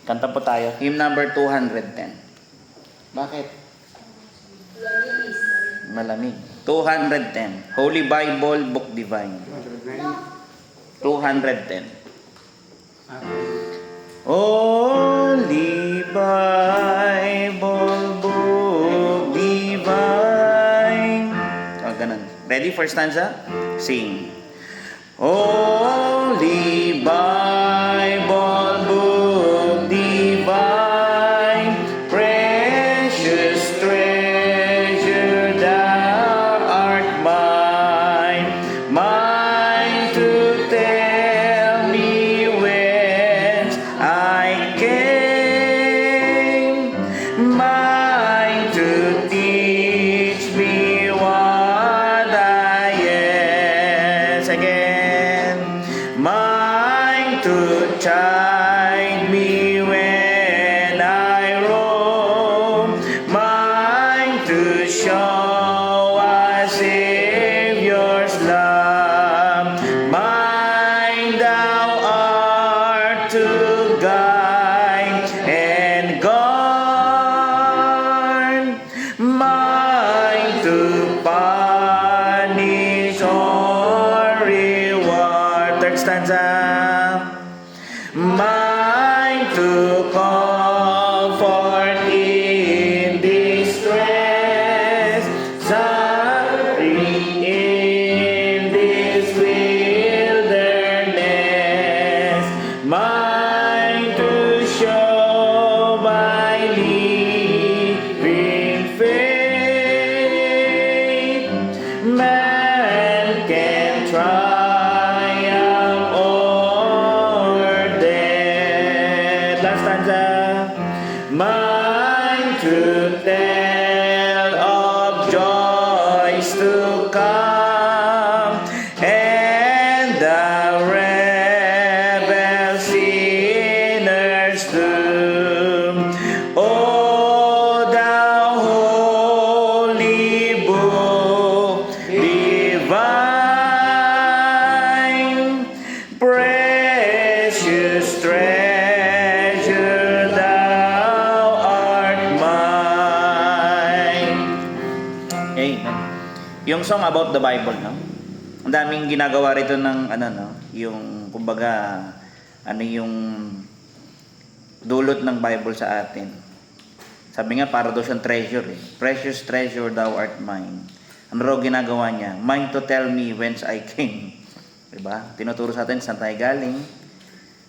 Kanta po tayo. Hymn number 210. Bakit? Malamig. 210. Holy Bible, Book Divine. 210. Holy Bible, Book Divine. O, ganun. Ready for stanza? Sing. Holy Bible, Book Divine, precious treasure thou art mine, mine to tell me whence I came, mine to teach me what I am. Again, mine to chide me when I roam, mine to show a Savior's love, mine thou art to guide and guard, mine to punish or reward. Third stanza. Mine to comfort in distress, suffering in this wilderness, mine to show my living faith. Man can triumph o'er death. Last stanza. Mine to tell of joys to come, and the rebel sinners doom. O thou holy book divine, precious treasure thou art mine. Amen. Yung song about the Bible, no? Ang daming ginagawa rito ng yung kumbaga yung dulot ng Bible sa atin. Sabi nga para daw siyang treasure eh. Precious treasure thou art mine. Ano raw ginagawa niya? Mine to tell me whence I came. Diba? Tinuturo sa atin saan tayo galing.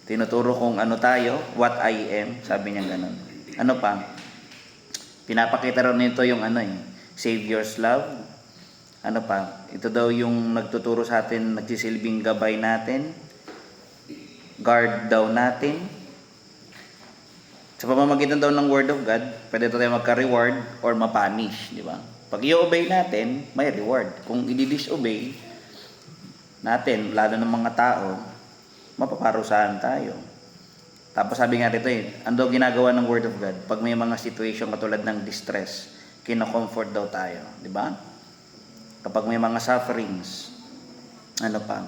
Tinuturo kung ano tayo, what I am. Sabi niya ganun. Ano pa? Pinapakita raw nito yung Savior's love. Ano pa? Ito daw yung nagtuturo sa atin, nagsisilbing gabay natin. Guard daw natin. Sa pamamagitan daw ng Word of God, pwede tayo magka-reward or ma-punish, di ba? Pag i-obey natin, may reward. Kung i-disobey natin, lalo ng mga tao, mapaparusahan tayo. Tapos sabi nga rito ano daw ginagawa ng Word of God? Pag may mga situation katulad ng distress, kino-comfort daw tayo, di ba? Kapag may mga sufferings,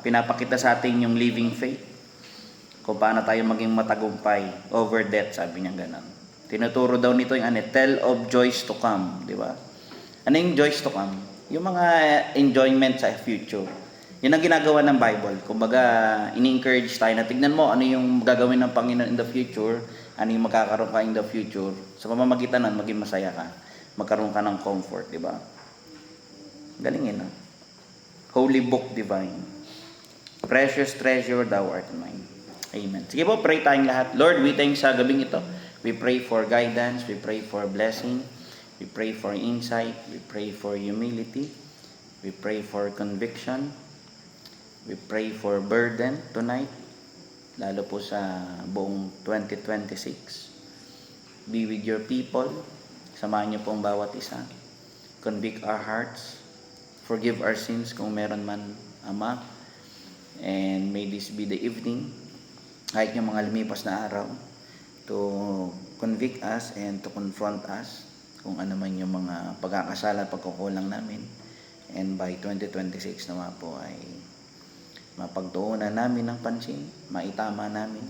pinapakita sa atin yung living faith. Kung paano tayo maging matagumpay over death, sabi niya ganun. Tinuturo daw nito yung tell of joys to come, di ba? Ano yung joys to come? Yung mga enjoyment sa future. Yun ang ginagawa ng Bible. Kumbaga, ini-encourage tayo na tignan mo ano yung gagawin ng Panginoon in the future, ano yung magkakaroon ka in the future. Sa pamamagitan nun, maging masaya ka. Magkaroon ka ng comfort, di ba? Galingin, no? Holy Book Divine. Precious treasure thou art mine. Amen. Sige po, pray tayong lahat. Lord, we thank sa gabing ito. We pray for guidance. We pray for blessing. We pray for insight. We pray for humility. We pray for conviction. We pray for burden tonight. Lalo po sa buong 2026. Be with your people. Samahan niyo po ang bawat isa. Convict our hearts. Forgive our sins kung meron man, Ama. And may this be the evening, kahit yung mga lumipas na araw, to convict us and to confront us kung ano man yung mga pagkakasala at pagkukulang namin. And by 2026 naman po ay mapagtuunan namin ng pansin, maitama namin,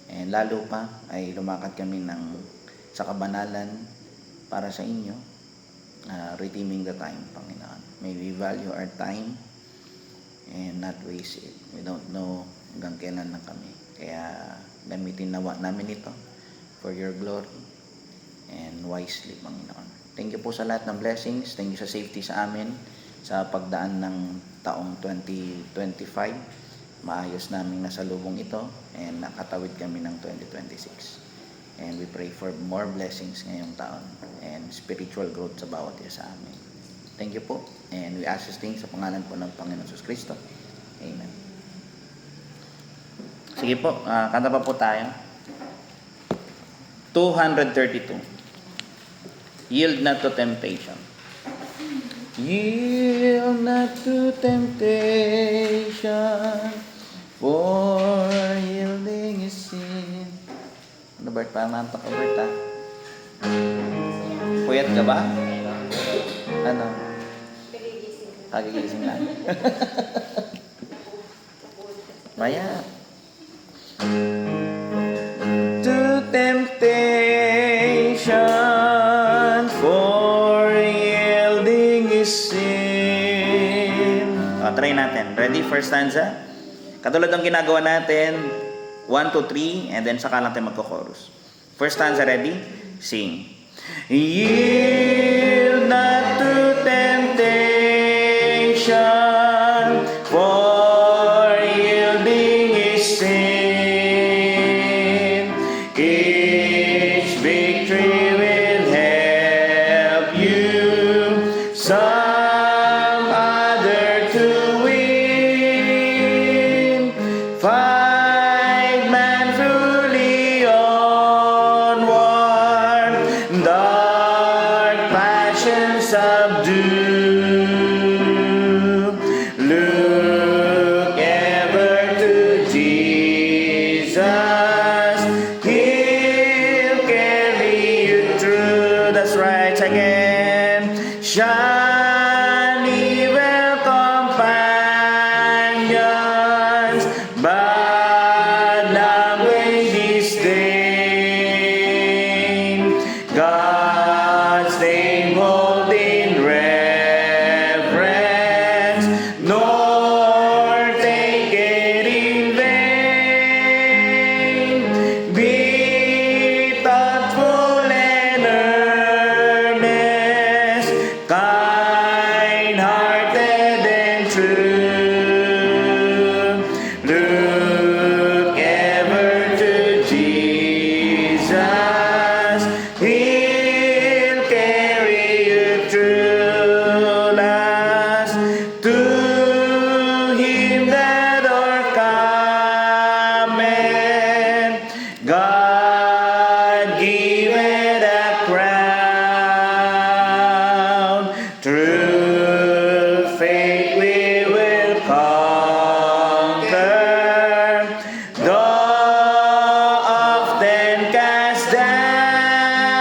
And lalo pa ay lumakad kami sa kabanalan para sa inyo, redeeming the time, Panginoon. May we value our time and not waste it. We don't know hanggang kailan lang kami. Kaya gamitin nawa namin ito for your glory and wisely, Panginoon. Thank you po sa lahat ng blessings. Thank you sa safety sa amin sa pagdaan ng taong 2025. Maayos naming nasalubong ito and nakatawid kami ng 2026. And we pray for more blessings ngayong taon and spiritual growth sa bawat isa sa amin. Thank you po. And we ask these things sa pangalan po ng Panginoon Jesus Cristo. Amen. Sige po, kanta pa po tayo. 232. Yield not to temptation. Yield not to temptation, for yielding is sin. Ano, Bert? Parang nantok ka, Bert, ha? Puyat ka ba? Ano? Kagigising lang. Maya. To temptation, for yielding is sin. Try natin. Ready? First stanza. Katulad ng ginagawa natin, 1, 2, 3, and then saka lang tayo magko-chorus. First stanza, ready? Sing. Yield not to temptation, for yielding is sin. Each victory will help you some other to win. Fight manfully onward, dark passions subdue. Look ever to Jesus, He'll carry you through. That's right, again. Shun evil companions, bad language disdain. God's name hold in reverence, nor take it in vain. Be thoughtful and earnest, kind-hearted and true. Look ever to Jesus, He'll carry you through. Last, to Him that o'ercometh, God giveth a crown. Through faith we will conquer, though often cast down.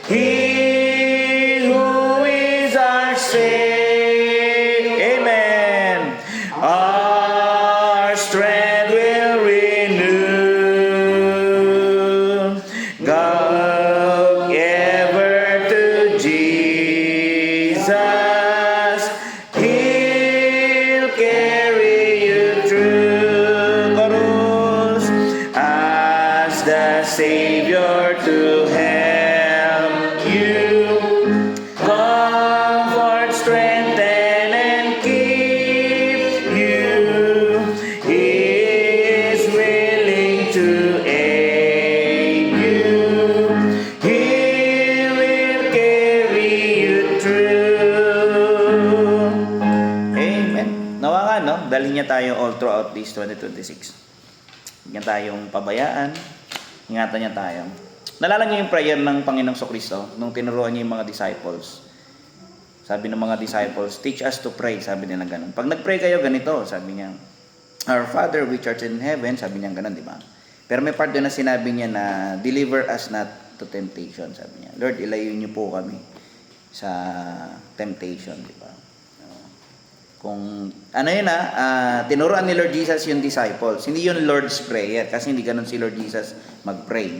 He who is our Savior, amen, our strength will renew. Go ever to Jesus, He'll carry you through. Chorus. Ask the Savior to help you, comfort, strengthen, and keep you. He is willing to aid you. He will carry you through. Amen. Nawa nga, no? Dalhin niya tayo all throughout this 2026. Bigyan tayong pabayaan. Ingatan niya tayo. Nalala niyo yung prayer ng Panginoong Kristo nung tinuruan niya yung mga disciples. Sabi ng mga disciples, teach us to pray. Sabi nila ganun. Pag nag-pray kayo, ganito. Sabi niya, Our Father which art in heaven. Sabi niya ganun, di ba? Pero may part doon na sinabi niya na deliver us not to temptation. Sabi niya, Lord, ilayo niyo po kami sa temptation, di ba? Kung ano yun tinuruan ni Lord Jesus yung disciples. Hindi yun Lord's Prayer kasi hindi ganun si Lord Jesus mag-pray.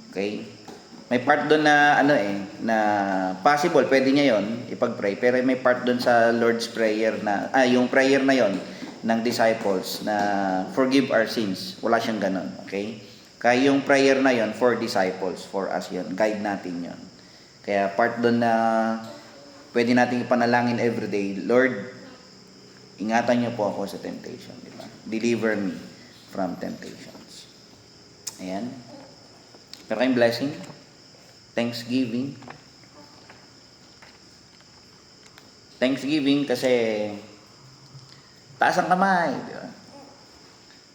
Okay? May part doon na na possible pwede niya yon ipag-pray, pero may part doon sa Lord's Prayer na yung prayer na yon ng disciples na forgive our sins. Wala siyang ganun, okay? Kaya yung prayer na yon for disciples, for us yon, guide natin yon. Kaya part doon na pwede nating ipanalangin everyday, Lord, ingatan niyo po ako sa temptation, di ba? Deliver me from temptations. Ayan. Pero kayong blessing, Thanksgiving. Thanksgiving kasi taas ang kamay, di ba?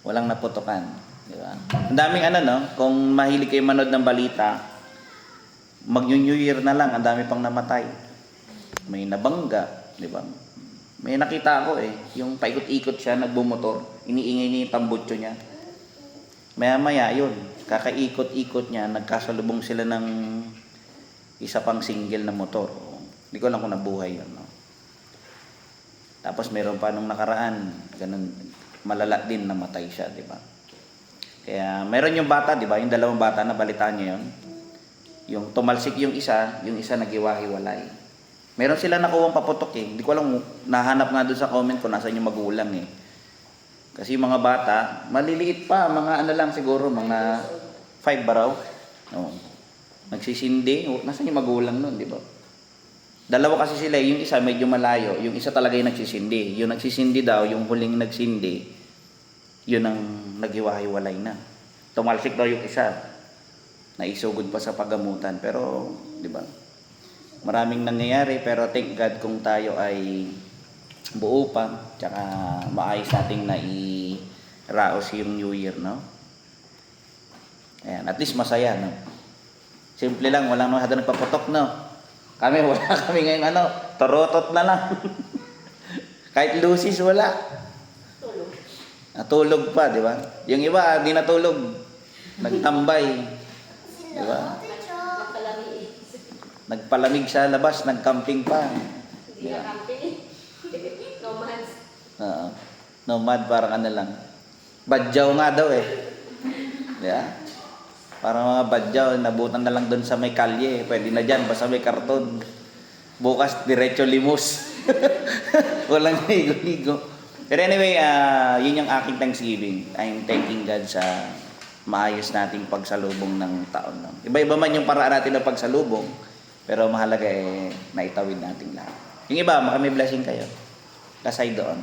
Walang naputukan, di ba? Ang daming kung mahilig kayo manood ng balita, mag-New Year na lang, ang dami pang namatay. May nabangga, di ba? May nakita ako yung paikot-ikot siya, nagbumotor, iniingay niya yung tambutso niya. Maya-maya yun, kakaikot-ikot niya, nagkasalubong sila ng isa pang single na motor. Hindi ko alam kung nabuhay yun. No? Tapos meron pa nung nakaraan, ganun, malala din namatay siya, di ba? Kaya meron yung bata, di ba? Yung dalawang bata na balitaan niyo yun. Yung tumalsik yung isa nagiwahiwalay. Meron sila nakuwang paputok Hindi ko alam, nahanap nga doon sa comment ko nasaan yung magulang Kasi yung mga bata, maliliit pa, mga lang siguro, mga 5 ba raw? Nagsisindi, nasaan yung magulang nun, di ba? Dalawa kasi sila, yung isa medyo malayo, yung isa talaga yung nagsisindi. Yung nagsisindi daw, yung huling nagsindi, yun ang naghiwa-hiwalay na. Tumalsik daw yung isa, naisugod pa sa paggamutan. Pero, di ba? Maraming nangyayari, pero thank God kung tayo ay buo pa, tsaka maayos nating raos yung New Year, no? Ayan, at least masaya, no? Simple lang, walang nagpaputok, no? Kami, wala kami ngayon, torotot na lang. Kahit lusis, wala. Natulog pa, di ba? Yung iba, di natulog. Nagtambay. Di ba? Nagpalamig sa labas, nagcamping pa. Hindi na camping. Nomads. Nomad, parang lang. Badyaw nga daw Yeah. Parang mga badyaw, nabutan na lang doon sa may kalye. Pwede na dyan, basta may karton. Bukas, diretso limos. Walang ligo-ligo. Pero anyway, yun yung aking Thanksgiving. I'm thanking God sa maayos nating pagsalubong ng taon. No? Iba-iba man yung paraan natin ng pagsalubong. Pero mahalaga naitawid natin lahat. Yung iba, may blessing kayo. Kasay doon.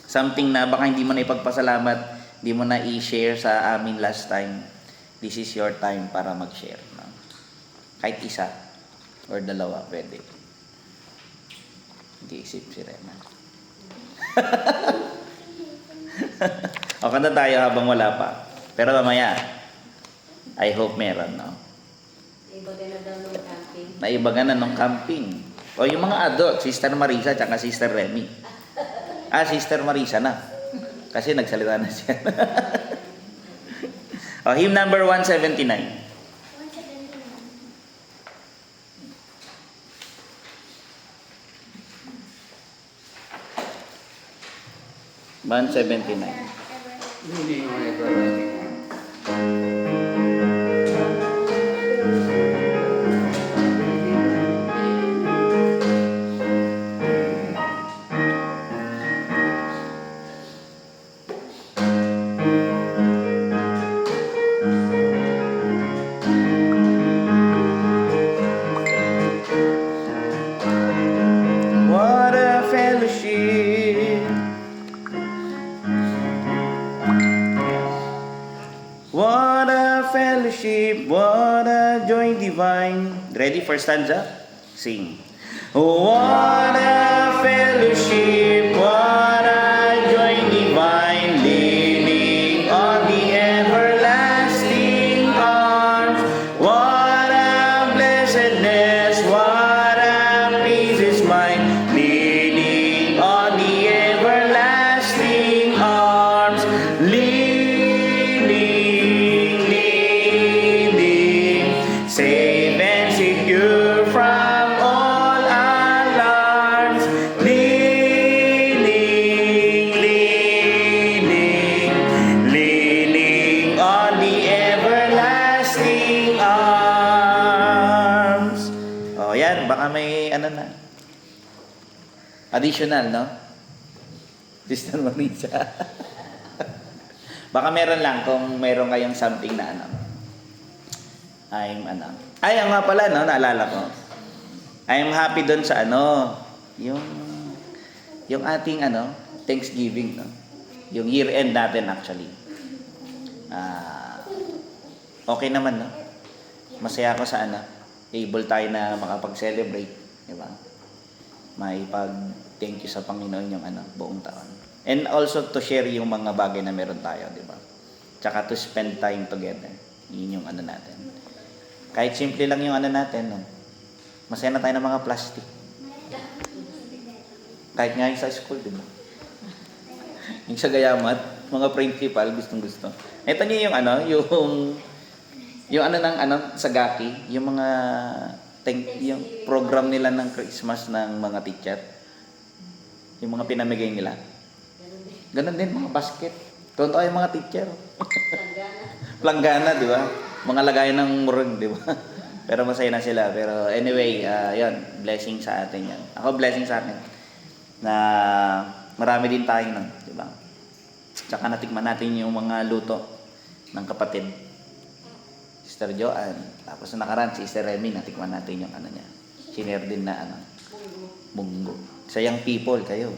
Something na baka hindi mo na ipagpasalamat, hindi mo na i-share sa amin last time. This is your time para mag-share. No? Kahit isa or dalawa, pwede. Nag-iisip si Rena. O, kanta tayo habang wala pa. Pero mamaya, I hope meron, no? Ibaga na daw ng camping. Naibaga na ng camping. O yung mga adult, Sister Marisa at Sister Remy. Sister Marisa na. Kasi nagsalita na siya. Hymn number 179. 179. What a fellowship. What a fellowship, what a joy divine. Ready for stanza? Sing. What a fellowship, what a joy divine, leaning on the everlasting arms. What a blessedness, what a peace is mine, leaning on the everlasting arms. Safe and secure from all alarms, leaning ano na. Additional, no? Sister Marisa. Baka meron lang kung meron kayong something na ano. Ay, ang nga pala, no? Naalala ko. I'm happy doon sa ano, yung ating ano, Thanksgiving, no? Yung year-end natin actually. Okay naman, no? Masaya ako sa ano, able tayo na makapag-celebrate, di ba? May thank you sa Panginoon yung ano, buong taon. And also to share yung mga bagay na meron tayo, di ba? Tsaka to spend time together. Yun yung ano natin. Kahit simple lang yung ano natin, no? Masaya na tayo ng mga plastic. Kahit nga yung sa school, di ba? Yung sa Gayamat, mga principal, gustong-gusto. Ito niyo yung ano, yung ano ng ano, sa Gaki, yung mga yung program nila ng Christmas ng mga teacher. Yung mga pinamigay nila. Ganon din, mga basket. Tonto yung mga teacher. Planggana, di ba? Mga lagayan ng murag, di ba? Pero masaya na sila. Pero anyway, yun, blessing sa atin yan. Ako, blessing sa akin. Na marami din tayo nun, di ba? Tsaka natikman natin yung mga luto ng kapatid. Sister Joanne. Tapos na nakaraan, si Sister Remy, natikman natin yung ano niya. Siner din na ano. Munggo. Sayang people kayo.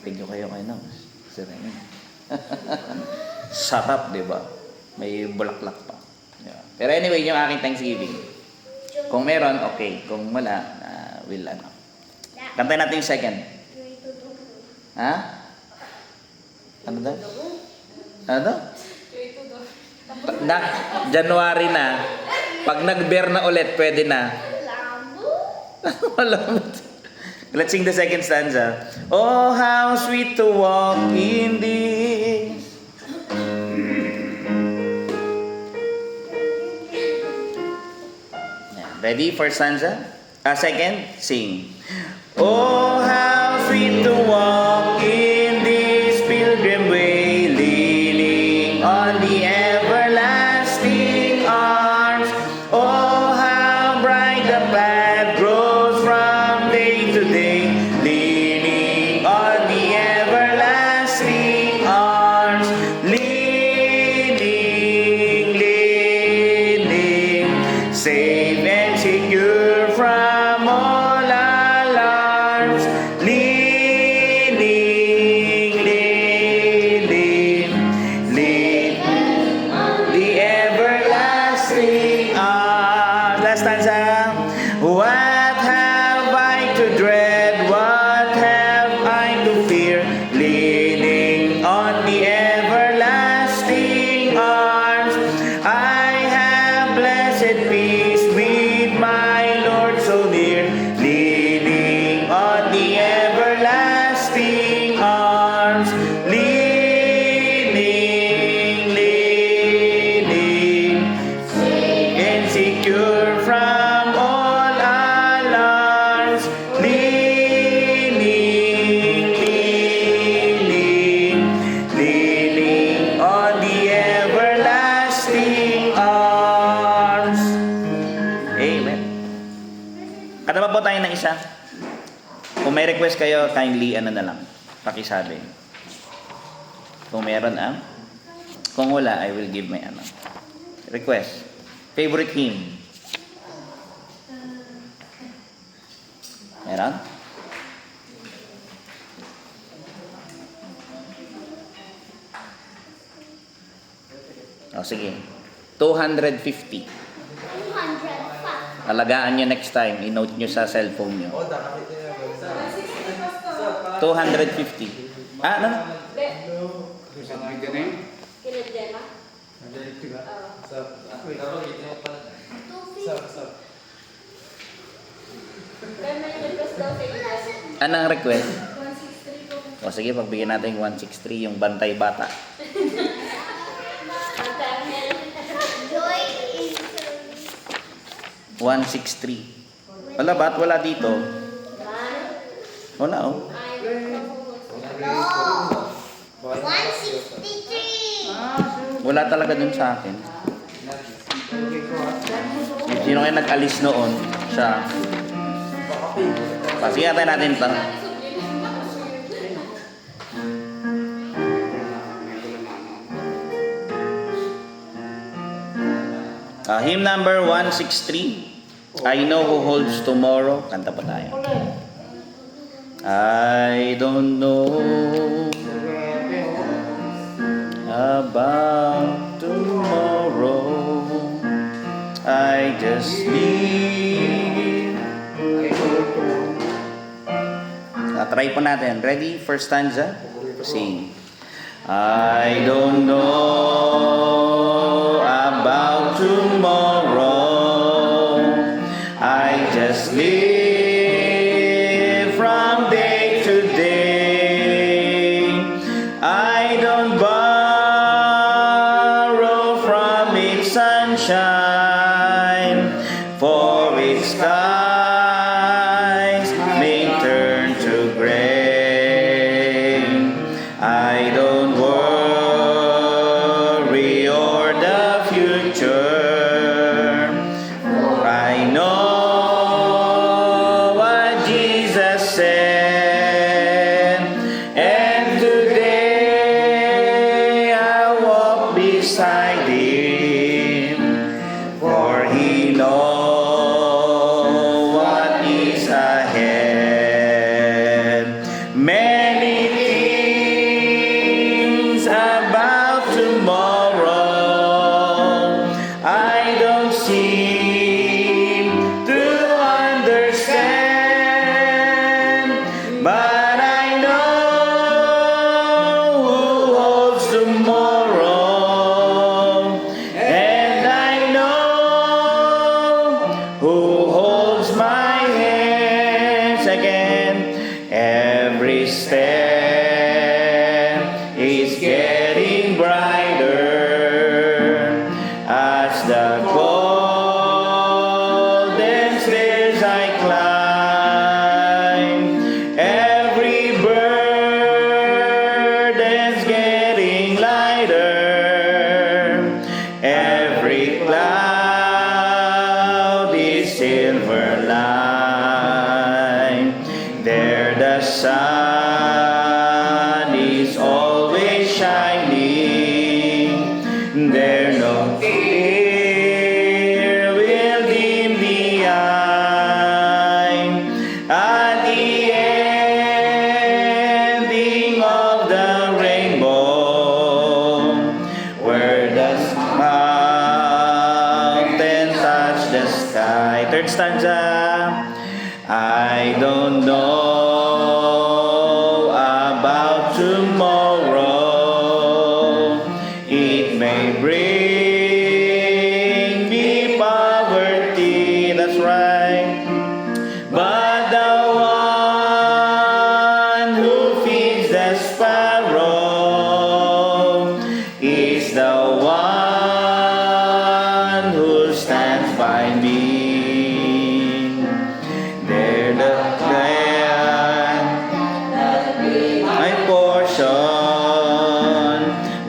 Thank you kayo no? Sister Remy. Sarap, di ba? May bulaklak pa. Yeah. Pero anyway, yung aking Thanksgiving. Kung meron, okay. Kung wala, will ano. Kantayin natin yung second. Ha? Ano daw? Ano daw? January na. Pag nag-bear na ulit, pwede na. Let's sing the second stanza. Oh, how sweet to walk in this. Ready for stanza? Second, sing. Oh, how sweet to walk in this pilgrim way, leaning on the everlasting arms. Oh, how bright the path grows from day to day, leaning on the everlasting arms. Leaning, safe and secure from all alarms. Leaning, the everlasting arms. Last stanza. What have I to dread? What have I to fear? Leaning on the everlasting arms. I have blessed peace with my Lord so near. Leaning on the everlasting arms. Leaning, and secure from all alarms. Leaning on the everlasting arms. Amen. Kanta pa po tayo ng isa. Kung may request kayo, kindly ano na lang, pakisabi. Kung meron kung wala, I will give my request. Favorite hymn. Meron? O sige. 250. 200 Alagaan nyo next time. I-note nyo sa cellphone nyo. 250. Ano? Kinadyan ba? Ganda yung request daw sa inyo. Anong request? 163 po. O sige, pagbigyan natin yung 163, yung bantay bata. Joy is 163. Wala ba't wala dito? Wala oh. 163. Wala talaga dun sa akin. Sino kayo nag-alis noon? Siya. Pasigatan natin ito. Hymn number 163. I know who holds tomorrow. Kanta pa tayo. I don't know about tomorrow. I just live. Try po natin. Ready? First stanza? Sing. I don't know about tomorrow. I just live from day to day. I don't borrow from its sunshine, for its skies may turn to gray. I don't worry or the future, for I know what Jesus said, and today I walk beside Him, for He knows what is ahead. Many things about tomorrow I don't seem to understand, but I know who holds tomorrow, and I know who holds my hands again. Every step is getting brighter as the golden stairs I climb. Every burden's getting lighter. Every cloud is silver line. There the sun is always shining. There no fear will dim the eye. At the ending of the rainbow, where the mountains touch the sky. Third stanza. I don't know about tomorrow. It may bring me poverty. That's right. But the one who feeds the sparrow is the one who stands by me. There the my portion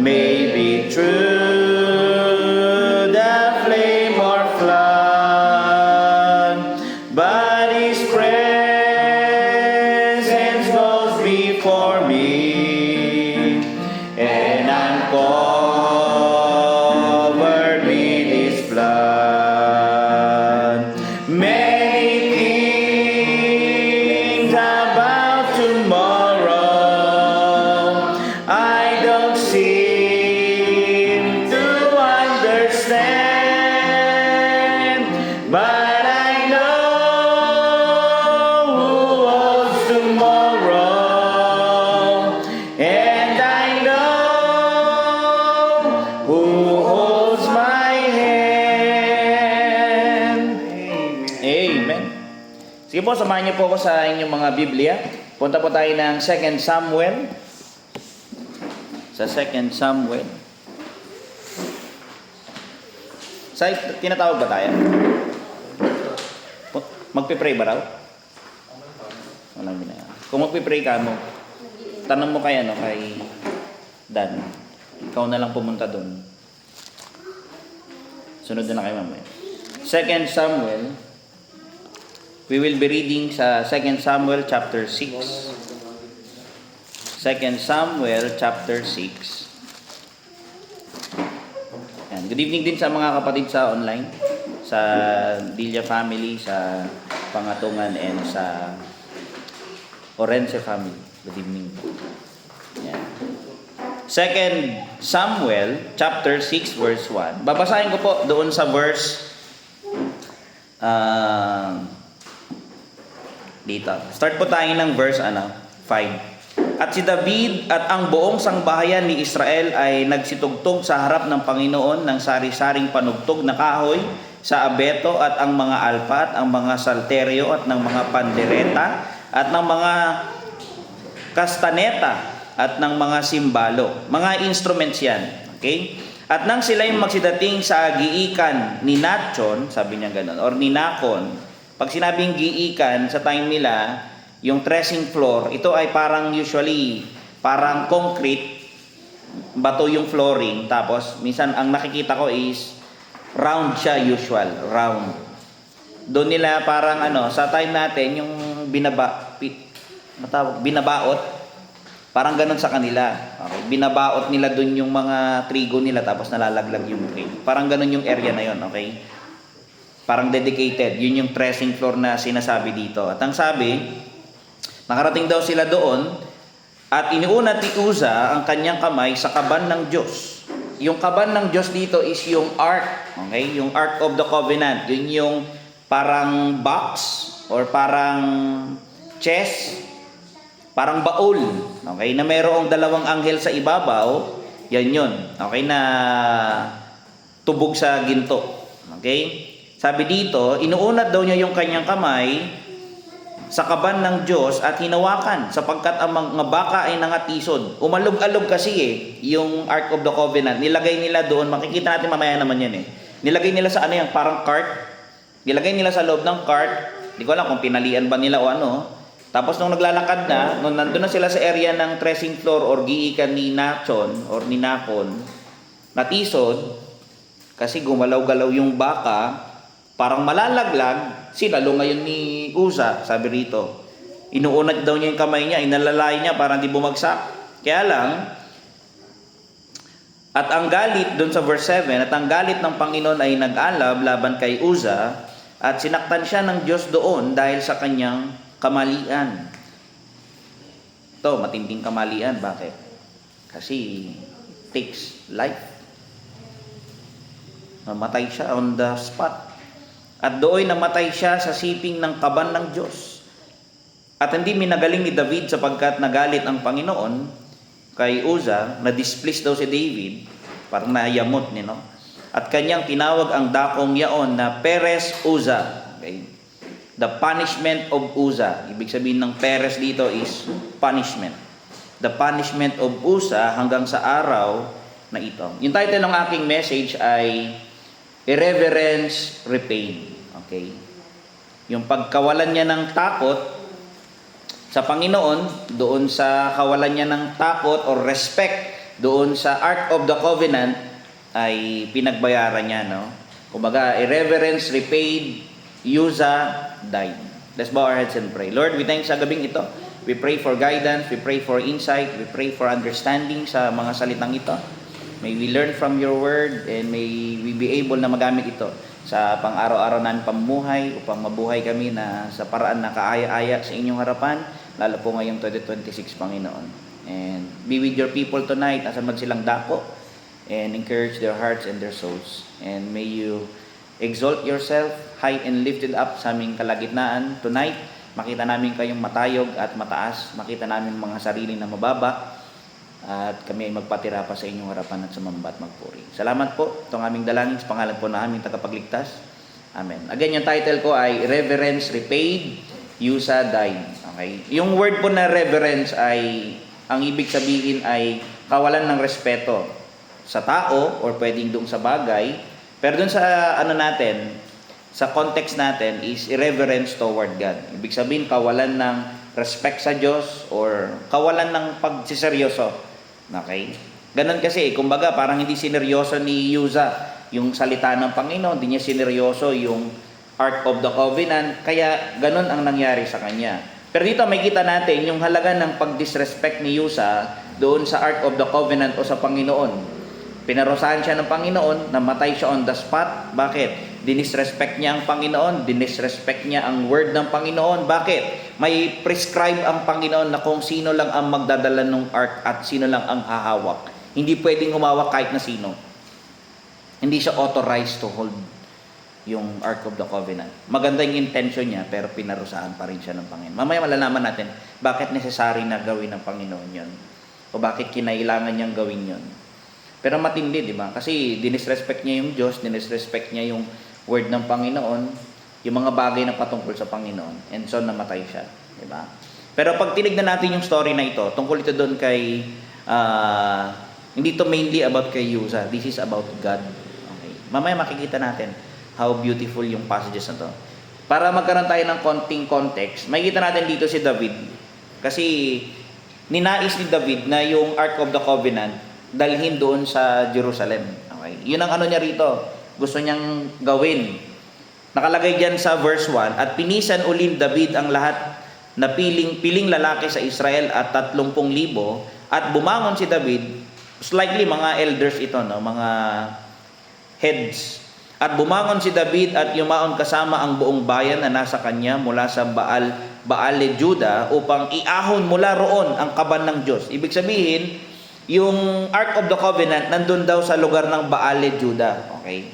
may be true, the flame or flood, but His presence goes before me, and I'm covered with His blood. Many things about tomorrow I don't seem to understand, but I know who holds tomorrow, and I know who holds my hand. Amen. Sige po, samahan niyo po ako sa inyong mga Biblia. Punta po tayo ng 2 Samuel. Sa 2 Samuel. Tinatawag ba tayo? Magpipray ba raw? Walang ginagawa. Kung magpipray ka mo, tanong mo kay Dan. Ikaw na lang pumunta doon. Sunod na kayo mamaya. 2 Samuel We will be reading sa 2 Samuel chapter 6. 2 Samuel chapter 6. Yan. Good evening din sa mga kapatid sa online, sa Dilla family, sa Pangatungan, and sa Orense family. Good evening. Yan. 2 Samuel chapter 6 verse 1. Babasahin ko po doon sa verse dito. Start po tayo ng verse 5. At si David at ang buong sangbahayan ni Israel ay nagsitugtog sa harap ng Panginoon ng sari-saring panugtog na kahoy sa abeto at ang mga alpat, ang mga salteryo at ng mga pandereta at ng mga kastaneta at ng mga simbalo. Mga instruments yan. Okay? At nang sila'y magsidating sa giikan ni Nachon, sabi niya ganun, or ni Nakon. Pag sinabing giikan, sa time nila, yung threshing floor, ito ay parang usually, parang concrete, bato yung flooring. Tapos, minsan, ang nakikita ko is, round siya usual, round. Doon nila parang sa time natin, yung binabaot, parang ganun sa kanila. Okay? Binabaot nila doon yung mga trigo nila, tapos nalalaglag yung trigo. Parang ganun yung area na yon, okay? Parang dedicated. Yun yung threshing floor na sinasabi dito. At ang sabi, nakarating daw sila doon at iniunat ni Uza ang kanyang kamay sa kaban ng Diyos. Yung kaban ng Diyos dito is yung ark. Okay? Yung Ark of the Covenant. Yun yung parang box or parang chest, parang baul. Okay? Na mayroong dalawang anghel sa ibabaw. Yan yun. Okay? Na tubog sa ginto. Okay? Sabi dito, inuunat daw niya yung kanyang kamay sa kaban ng Diyos at hinawakan sapagkat ang mga baka ay nangatisod. Umalog-alog kasi yung Ark of the Covenant. Nilagay nila doon, makikita natin mamaya naman yan Nilagay nila sa parang cart. Nilagay nila sa loob ng cart. Hindi ko alam kung pinalian ba nila o ano. Tapos nung naglalakad na, nung nandun na sila sa area ng threshing floor or giikan ni Nachon or ni Nakon, natisod kasi gumalaw-galaw yung baka. Parang malalaglag, sinalo ngayon ni Uza, sabi rito. Inuunat daw niya yung kamay niya, inalalay niya para hindi bumagsak. Kaya lang, at ang galit, doon sa verse 7, at ang galit ng Panginoon ay nag-alab laban kay Uza, at sinaktan siya ng Diyos doon dahil sa kanyang kamalian. Ito, matinding kamalian. Bakit? Kasi it takes life. Mamatay siya on the spot. At doon namatay siya sa siping ng kaban ng Diyos. At hindi minagaling ni David sapagkat nagalit ang Panginoon kay Uza, na-displease daw si David, parang nayamot At kanyang tinawag ang dakong yaon na Perez Uza. Okay? The punishment of Uza. Ibig sabihin ng Perez dito is punishment. The punishment of Uza hanggang sa araw na ito. Yung title ng aking message ay Irreverence Repaid. Okay? Yung pagkawalan niya ng takot sa Panginoon, doon sa kawalan niya ng takot or respect doon sa Ark of the Covenant ay pinagbayaran niya, Kumbaga, irreverence repaid, Uza died. Let's bow our heads and pray. Lord, we thank sa gabing ito. We pray for guidance, we pray for insight, we pray for understanding sa mga salitang ito. May we learn from your word and may we be able na magamit ito sa pang-araw-araw namin pamumuhay upang mabuhay kami na sa paraan na kaaya-aya sa inyong harapan, lalo po ngayong 2026, Panginoon. And be with your people tonight, asan man silang dako, and encourage their hearts and their souls. And may you exalt yourself high and lifted up sa aming kalagitnaan tonight. Makita namin kayong matayog at mataas, makita namin mga sarili na mababa, at kami ay magpatira pa sa inyong harapan at sumamba at magpuri. Salamat po. Itong aming dalangin sa pangalan po na aming tagapagligtas. Amen. Again, yung title ko ay Reverence Repaid, Uza Died. Okay? Yung word po na reverence ay, ang ibig sabihin ay kawalan ng respeto sa tao or pwedeng doon sa bagay. Pero doon sa natin, sa context natin is irreverence toward God. Ibig sabihin, kawalan ng respect sa Diyos or kawalan ng pagsiseryoso. Okay? Ganun kasi, kumbaga parang hindi sineryoso ni Uza yung salita ng Panginoon, hindi niya sineryoso yung Ark of the Covenant, kaya ganun ang nangyari sa kanya. Pero dito may kita natin yung halaga ng pag-disrespect ni Uza doon sa Ark of the Covenant o sa Panginoon. Pinarusahan siya ng Panginoon, namatay siya on the spot. Bakit? Dinisrespect niya ang Panginoon, dinisrespect niya ang word ng Panginoon. Bakit? May prescribe ang Panginoon na kung sino lang ang magdadala ng ark at sino lang ang hahawak. Hindi pwedeng humawak kahit na sino. Hindi siya authorized to hold yung Ark of the Covenant. Maganda yung intention niya, pero pinarusahan pa rin siya ng Panginoon. Mamaya malalaman natin bakit necessary na gawin ng Panginoon yun. O bakit kinailangan niyang gawin yun. Pero matindi, di ba? Kasi dinisrespect niya yung Diyos, dinisrespect niya yung word ng Panginoon, yung mga bagay na patungkol sa Panginoon. And so, namatay siya. Di ba? Pero pag tinignan natin yung story na ito, tungkol ito doon kay, hindi to mainly about kay Uza. This is about God. Okay. Mamaya makikita natin how beautiful yung passages na to. Para magkaroon tayo ng konting context, makikita natin dito si David. Kasi, ninais ni David na yung Ark of the Covenant dalhin doon sa Jerusalem. Okay? Yun ang ano niya rito. Gusto niyang gawin. Nakalagay diyan sa verse 1, at pinisan uli David ang lahat na piling lalaki sa Israel at 30,000, at bumangon si David, slightly mga elders ito, no? Mga heads. At bumangon si David at yumaon kasama ang buong bayan na nasa kanya mula sa Baale Juda upang iahon mula roon ang kaban ng Diyos. Ibig sabihin, yung Ark of the Covenant nandun daw sa lugar ng Baale, Juda. Okay?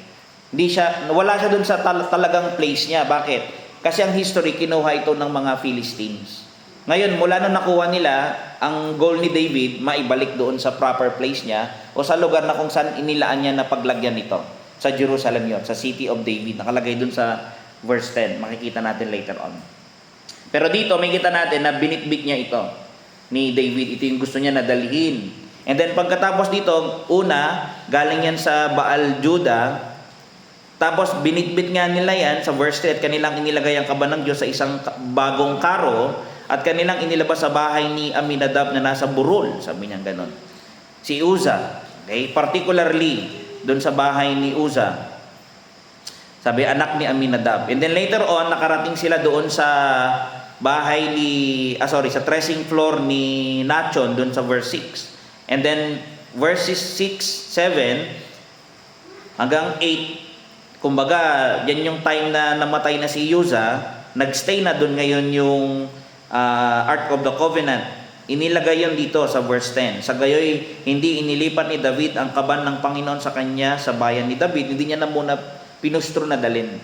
Wala siya dun sa talagang place niya. Bakit? Kasi ang history, kinuha ito ng mga Philistines. Ngayon, mula nung nakuha nila, ang goal ni David, maibalik doon sa proper place niya o sa lugar na kung saan inilaan niya na paglagyan nito. Sa Jerusalem yon, sa City of David. Nakalagay dun sa verse 10. Makikita natin later on. Pero dito, may kita natin na binitbit niya ito ni David. Ito yung gusto niya na dalhin. And then pagkatapos dito, una, galing yan sa Baal Juda, tapos binitbit nga nila yan sa verse 3 at kanilang inilagay ang kaban ng Diyos sa isang bagong karo at kanilang inilabas sa bahay ni Aminadab na nasa burol. Sabi niya ganon. Si Uza, okay, particularly doon sa bahay ni Uza, sabi anak ni Aminadab. And then later on, nakarating sila doon sa bahay sa threshing floor ni Nachon doon sa verse 6. And then, verses 6, 7, hanggang 8, kumbaga, yan yung time na namatay na si Uza, nagstay na doon ngayon yung Ark of the Covenant. Inilagay yun dito sa verse 10. Sa gayoy, hindi inilipat ni David ang kaban ng Panginoon sa kanya sa bayan ni David. Hindi niya na muna pinustro na dalin.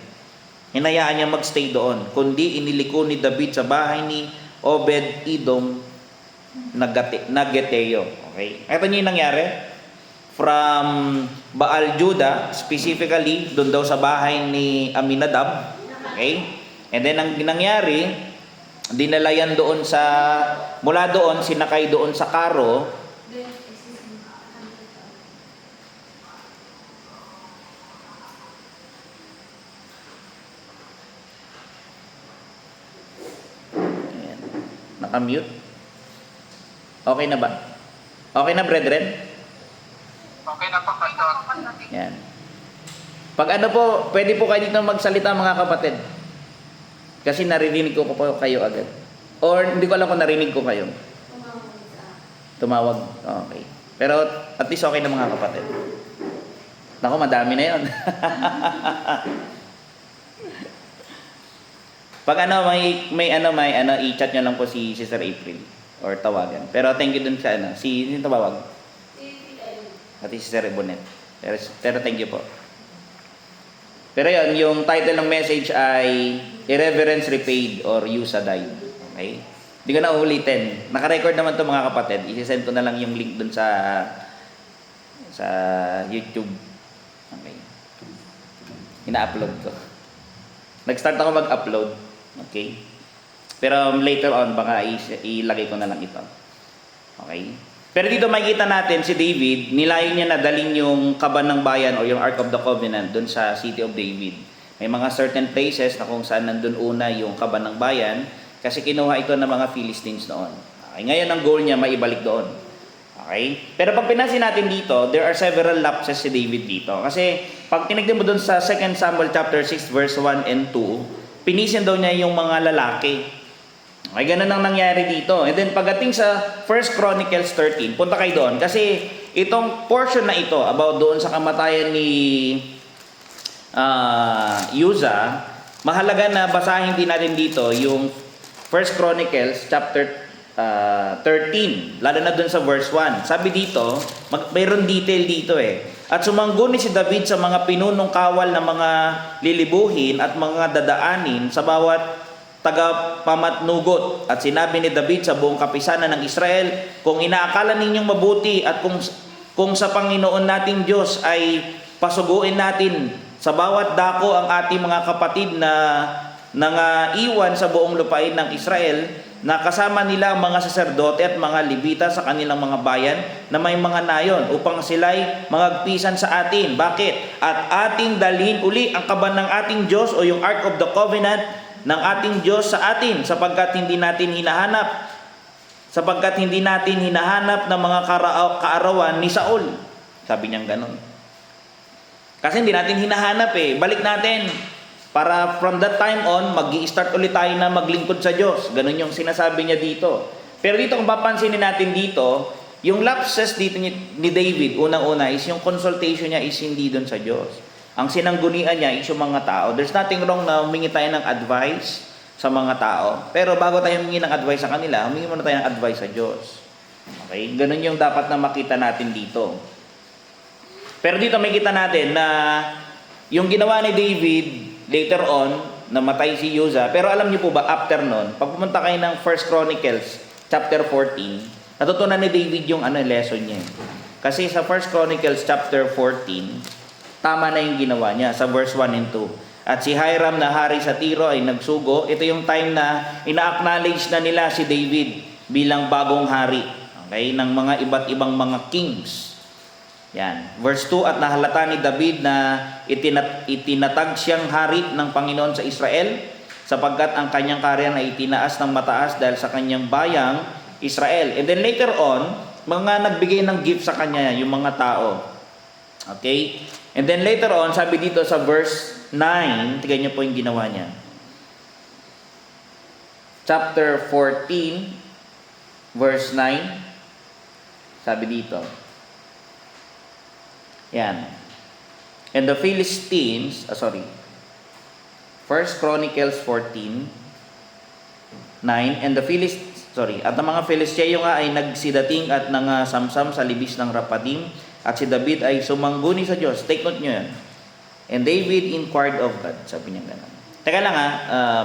Hinayaan niya magstay doon. Kundi iniliko ni David sa bahay ni Obed-Edom na Geteo. Okay. Ito niyo yung nangyari. From Baal Juda, specifically, doon daw sa bahay ni Aminadab. Okay. And then, ang nangyari, dinalayan doon mula doon, sinakay doon sa karo. Ayan. Nakamute. Okay na ba? Okay na, brethren? Okay na po, Pastor. Yan. Pag ano po, pwede po kayo dito magsalita mga kapatid. Kasi naririnig ko po kayo agad. Or hindi ko alam kung narinig ko kayo. Tumawag. Okay. Pero at least okay na mga kapatid. Naku, madami na yun. Pag may i-chat nyo lang po si Sister April. Or tawagan. Pero thank you dun sa sino tawag? At si Sister Bonet. Pero thank you po. Pero yun, yung title ng message ay Irreverence Repaid or Uza Died. Okay? Hindi ko na ulitin. Naka-record naman to mga kapatid. I-send ko na lang yung link dun sa YouTube. Okay. Ina-upload ko. Nag-start ako mag-upload. Okay? Pero later on, baka ilagay ko na lang ito. Okay? Pero dito makikita natin si David, nilayo niya na dalhin yung kaban ng bayan o yung Ark of the Covenant dun sa City of David. May mga certain places na kung saan nandun una yung kaban ng bayan kasi kinuha ito ng mga Philistines noon. Okay? Ngayon ang goal niya, maibalik doon. Okay? Okay? Pero pag pinansin natin dito, there are several lapses si David dito. Kasi pag tinignan mo dun sa 2 Samuel chapter 6 verse 1 and 2, pinisin daw niya yung mga lalaki. Okay, ganun ang nangyari dito. And then pagdating sa 1 Chronicles 13, punta kayo doon. Kasi itong portion na ito, about doon sa kamatayan ni Uzzah, mahalaga na basahin din natin dito yung 1 Chronicles chapter 13, lalo na dun sa verse 1. Sabi dito, mayroon detail dito eh. At sumangguni si David sa mga pinunong kawal ng mga lilibuhin at mga dadaanin sa bawat tagapamatnugot. At sinabi ni David sa buong kapisanan ng Israel, kung inaakala ninyong mabuti at kung sa Panginoon nating Diyos ay pasuguin natin sa bawat dako ang ating mga kapatid na nangaiwan sa buong lupain ng Israel, na kasama nila ang mga saserdote at mga Levita sa kanilang mga bayan na may mga nayon upang sila'y mangagpisan sa atin. Bakit? At ating dalhin uli ang kaban ng ating Diyos o yung Ark of the Covenant ng ating Diyos sa atin sapagkat hindi natin hinahanap ng mga kaarawan ni Saul. Sabi niyang ganun. Kasi hindi natin hinahanap eh. Balik natin. Para from that time on, mag-i-start ulit tayo na maglingkod sa Diyos. Ganun yung sinasabi niya dito. Pero dito, kung papansinin natin dito, yung lapses dito ni David, unang-una is yung consultation niya is hindi doon sa Diyos. Ang sinanggunian niya is yung mga tao. There's nothing wrong na humingi tayo ng advice sa mga tao. Pero bago tayo humingi ng advice sa kanila, humingi muna tayo ng advice sa Diyos. Okay? Ganun yung dapat na makita natin dito. Pero dito may kita natin na yung ginawa ni David, later on, namatay si Uzzah. Pero alam niyo po ba, after nun, pag pumunta kayo ng 1 Chronicles, chapter 14, natutunan ni David yung lesson niya. Kasi sa 1 Chronicles, chapter 14, tama na yung ginawa niya sa verse 1 and 2. At si Hiram na hari sa Tiro ay nagsugo. Ito yung time na ina-acknowledge na nila si David bilang bagong hari. Okay? Ng mga iba't ibang mga kings. Yan. Verse 2, at nahalata ni David na itinatag siyang hari ng Panginoon sa Israel sapagkat ang kanyang karyan ay itinaas ng mataas dahil sa kanyang bayang Israel. And then later on, mga nagbigay ng gift sa kanya yung mga tao. Okay? And then later on, sabi dito sa verse 9, tignan niyo po yung ginawa niya. Chapter 14, verse 9, sabi dito. Yan. And the Philistines, 1 Chronicles 14, 9, and the at ang mga Filisteo nga ay nagsidating at nangasamsam sa libis ng Rapadim, at si David ay sumangguni sa Diyos. Take note nyo yan. And David inquired of God. Sabi niya gano'n. Teka lang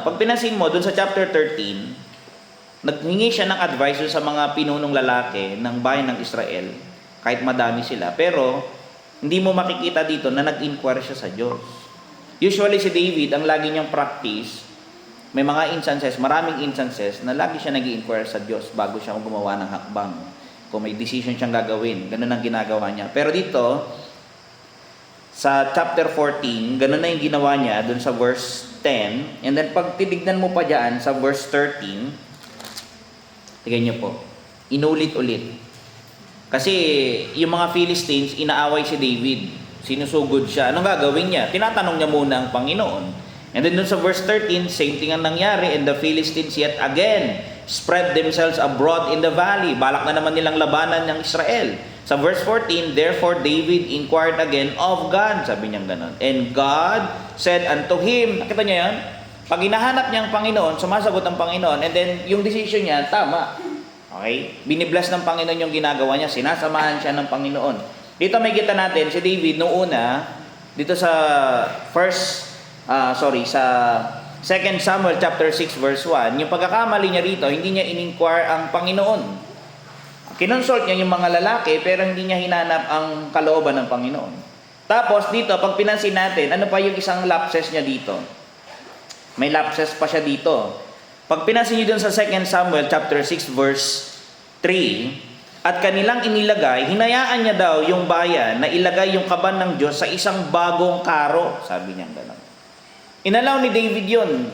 pag pinasin mo, dun sa chapter 13, naghingi siya ng advice sa mga pinunong lalaki ng bayan ng Israel, kahit madami sila. Pero, hindi mo makikita dito na nag-inquire siya sa Diyos. Usually si David, ang lagi niyang practice, may mga instances, maraming instances, na lagi siya nag-inquire sa Diyos bago siya gumawa ng hakbang. Kung may decision siyang gagawin, ganun ang ginagawa niya. Pero dito, sa chapter 14, ganun na yung ginawa niya, dun sa verse 10, and then pag tinignan mo pa dyan, sa verse 13, tignan niyo po, inulit-ulit. Kasi yung mga Philistines, inaaway si David. Sinusugod siya. Anong gagawin niya? Tinatanong niya muna ang Panginoon. And then dun sa verse 13, same thing ang nangyari. And the Philistines yet again spread themselves abroad in the valley. Balak na naman nilang labanan ng Israel. Sa verse 14, therefore David inquired again of God. Sabi niya gano'n. And God said unto him, nakita niya yan? Pag hinahanap niya ang Panginoon, sumasagot ang Panginoon. And then yung decision niya, tama. Okay? Binibless ng Panginoon yung ginagawa niya. Sinasamahan siya ng Panginoon. Dito may kita natin, si David, noong una, dito sa sa 2 Samuel chapter 6 verse 1, yung pagkakamali niya rito, hindi niya in-inquire ang Panginoon. Kinonsult niya yung mga lalaki, pero hindi niya hinanap ang kalooban ng Panginoon. Tapos dito, pag pinansin natin, ano pa yung isang lapses niya dito? May lapses pa siya dito. Pag pinansin niyo dun sa 2 Samuel chapter 6 verse 3, at kanilang inilagay, hinayaan niya daw yung bayan na ilagay yung kaban ng Diyos sa isang bagong karo. Sabi niya gano'n. Inalaw ni David yun.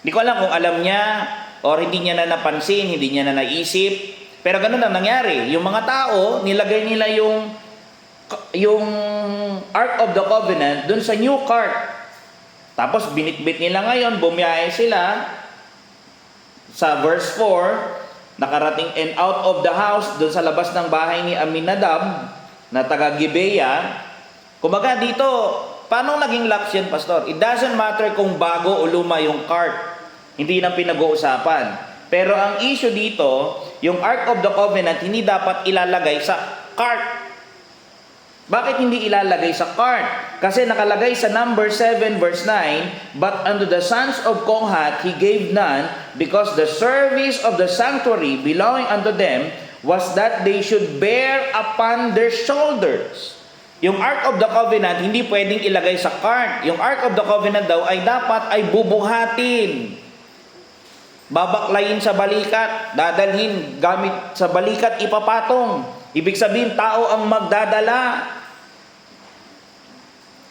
Hindi ko alam kung alam niya or hindi niya na napansin, hindi niya na naisip. Pero ganun ang nangyari. Yung mga tao, nilagay nila yung Ark of the Covenant dun sa new cart. Tapos binitbit nila ngayon, bumiyahe sila sa verse 4, nakarating and out of the house, dun sa labas ng bahay ni Aminadab, na taga Gibeah. Kumbaga dito, paano naging lapse yan, Pastor? It doesn't matter kung bago o luma yung cart. Hindi nang pinag-uusapan. Pero ang issue dito, yung Ark of the Covenant, hindi dapat ilalagay sa cart. Bakit hindi ilalagay sa cart? Kasi nakalagay sa number 7 verse 9, but unto the sons of Kohath he gave none, because the service of the sanctuary belonging unto them was that they should bear upon their shoulders. Yung Ark of the Covenant hindi pwedeng ilagay sa cart. Yung Ark of the Covenant daw ay dapat ay bubuhatin. Babaklayin sa balikat, dadalhin gamit sa balikat, ipapatong. Ibig sabihin, tao ang magdadala.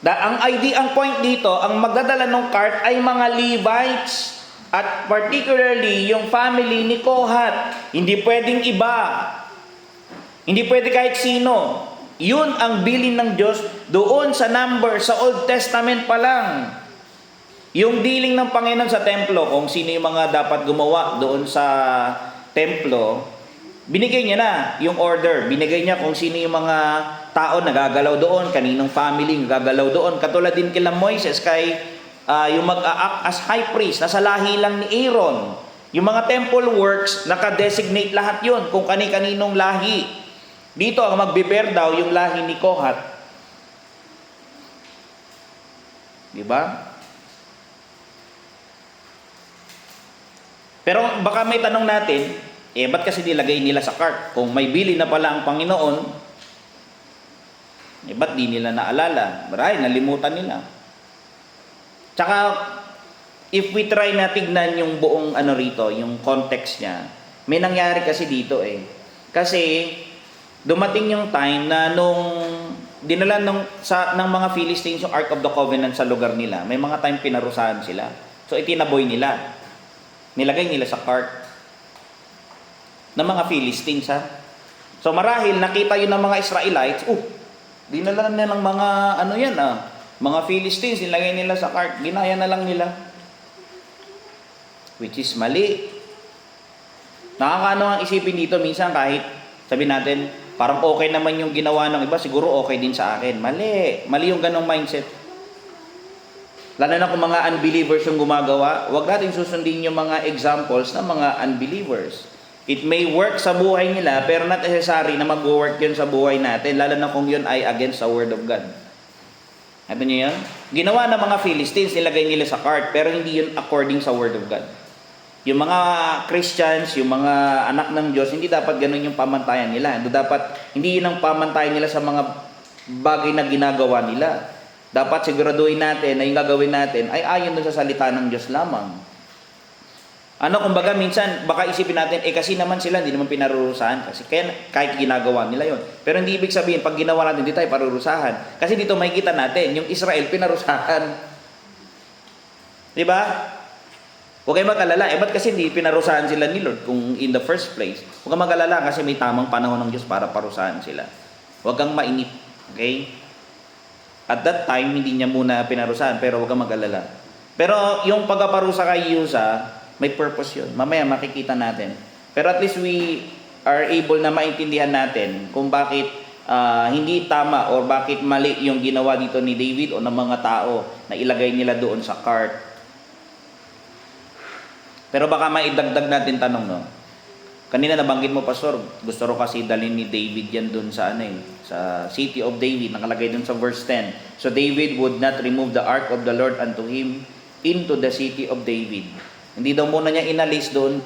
Ang point dito, ang magdadala ng cart ay mga Levites. At particularly, yung family ni Kohath. Hindi pwedeng iba. Hindi pwede kahit sino. Yun ang bilin ng Diyos doon sa number, sa Old Testament pa lang. Yung dealing ng Panginoon sa templo, kung sino yung mga dapat gumawa doon sa templo, binigay niya na yung order. Binigay niya kung sino yung mga tao nagagalaw doon, kaninong family nagagalaw doon. Katulad din kila Moises, kay yung mag-a-act as high priest, nasa lahi lang ni Aaron. Yung mga temple works, naka-designate lahat yun, kung kani-kaninong lahi. Dito, ang magbibear daw yung lahi ni Kohath. Diba? Pero baka may tanong natin, ba't kasi nilagay nila sa cart? Kung may bili na pala ang Panginoon, ba't di nila naalala? Marahil, nalimutan nila. Tsaka, if we try na tignan yung buong rito, yung context niya, may nangyari kasi dito Kasi, dumating yung time na nung dinala ng mga Philistines yung Ark of the Covenant sa lugar nila, may mga time pinarusahan sila. So, itinaboy nila. Nilagay nila sa cart ng mga Philistines, ha? So marahil nakita yun ng mga Israelites, dinala na ng mga mga Philistines, nilagay nila sa cart, ginaya na lang nila. Which is mali. Nakakaano ang isipin dito, minsan kahit sabi natin, parang okay naman yung ginawa ng iba, siguro okay din sa akin. Mali. Mali yung ganong mindset. Lalo na kung mga unbelievers yung gumagawa, huwag natin susundin yung mga examples ng mga unbelievers. It may work sa buhay nila, pero not necessary na mag-work yun sa buhay natin, lalo na kung yun ay against the Word of God. Ano niyo yun? Ginawa ng mga Philistines, nilagay nila sa cart, pero hindi yun according sa Word of God. Yung mga Christians, yung mga anak ng Diyos, hindi dapat ganun yung pamantayan nila. Hindi yun ang pamantayan nila sa mga bagay na ginagawa nila. Dapat siguraduhin natin na yung gagawin natin ay ayon dun sa salita ng Diyos lamang. Kumbaga minsan, baka isipin natin, kasi naman sila, hindi naman pinarurusahan. Kasi kahit ginagawa nila yon. Pero hindi ibig sabihin, pag ginawa natin, hindi tayo parurusahan. Kasi dito makikita natin, yung Israel, pinarusahan. Diba? Huwag kayo mag-alala. Ba't kasi hindi pinarusahan sila ni Lord kung in the first place? Huwag kang mag-alala kasi may tamang panahon ng Diyos para parusahan sila. Huwag kang mainip. Okay? At that time, hindi niya muna pinarusahan, pero huwag kang mag-alala. Pero yung pagpaparusa kay Uza, may purpose yun. Mamaya makikita natin. Pero at least we are able na maintindihan natin kung bakit hindi tama or bakit mali yung ginawa dito ni David o ng mga tao na ilagay nila doon sa cart. Pero baka maidagdag natin tanong, no? Kanina nabanggit mo, Pastor, gusto ro kasi dalhin ni David yan dun sa sa city of David, nakalagay dun sa verse 10. So David would not remove the ark of the Lord unto him into the city of David. Hindi daw muna niya inalis dun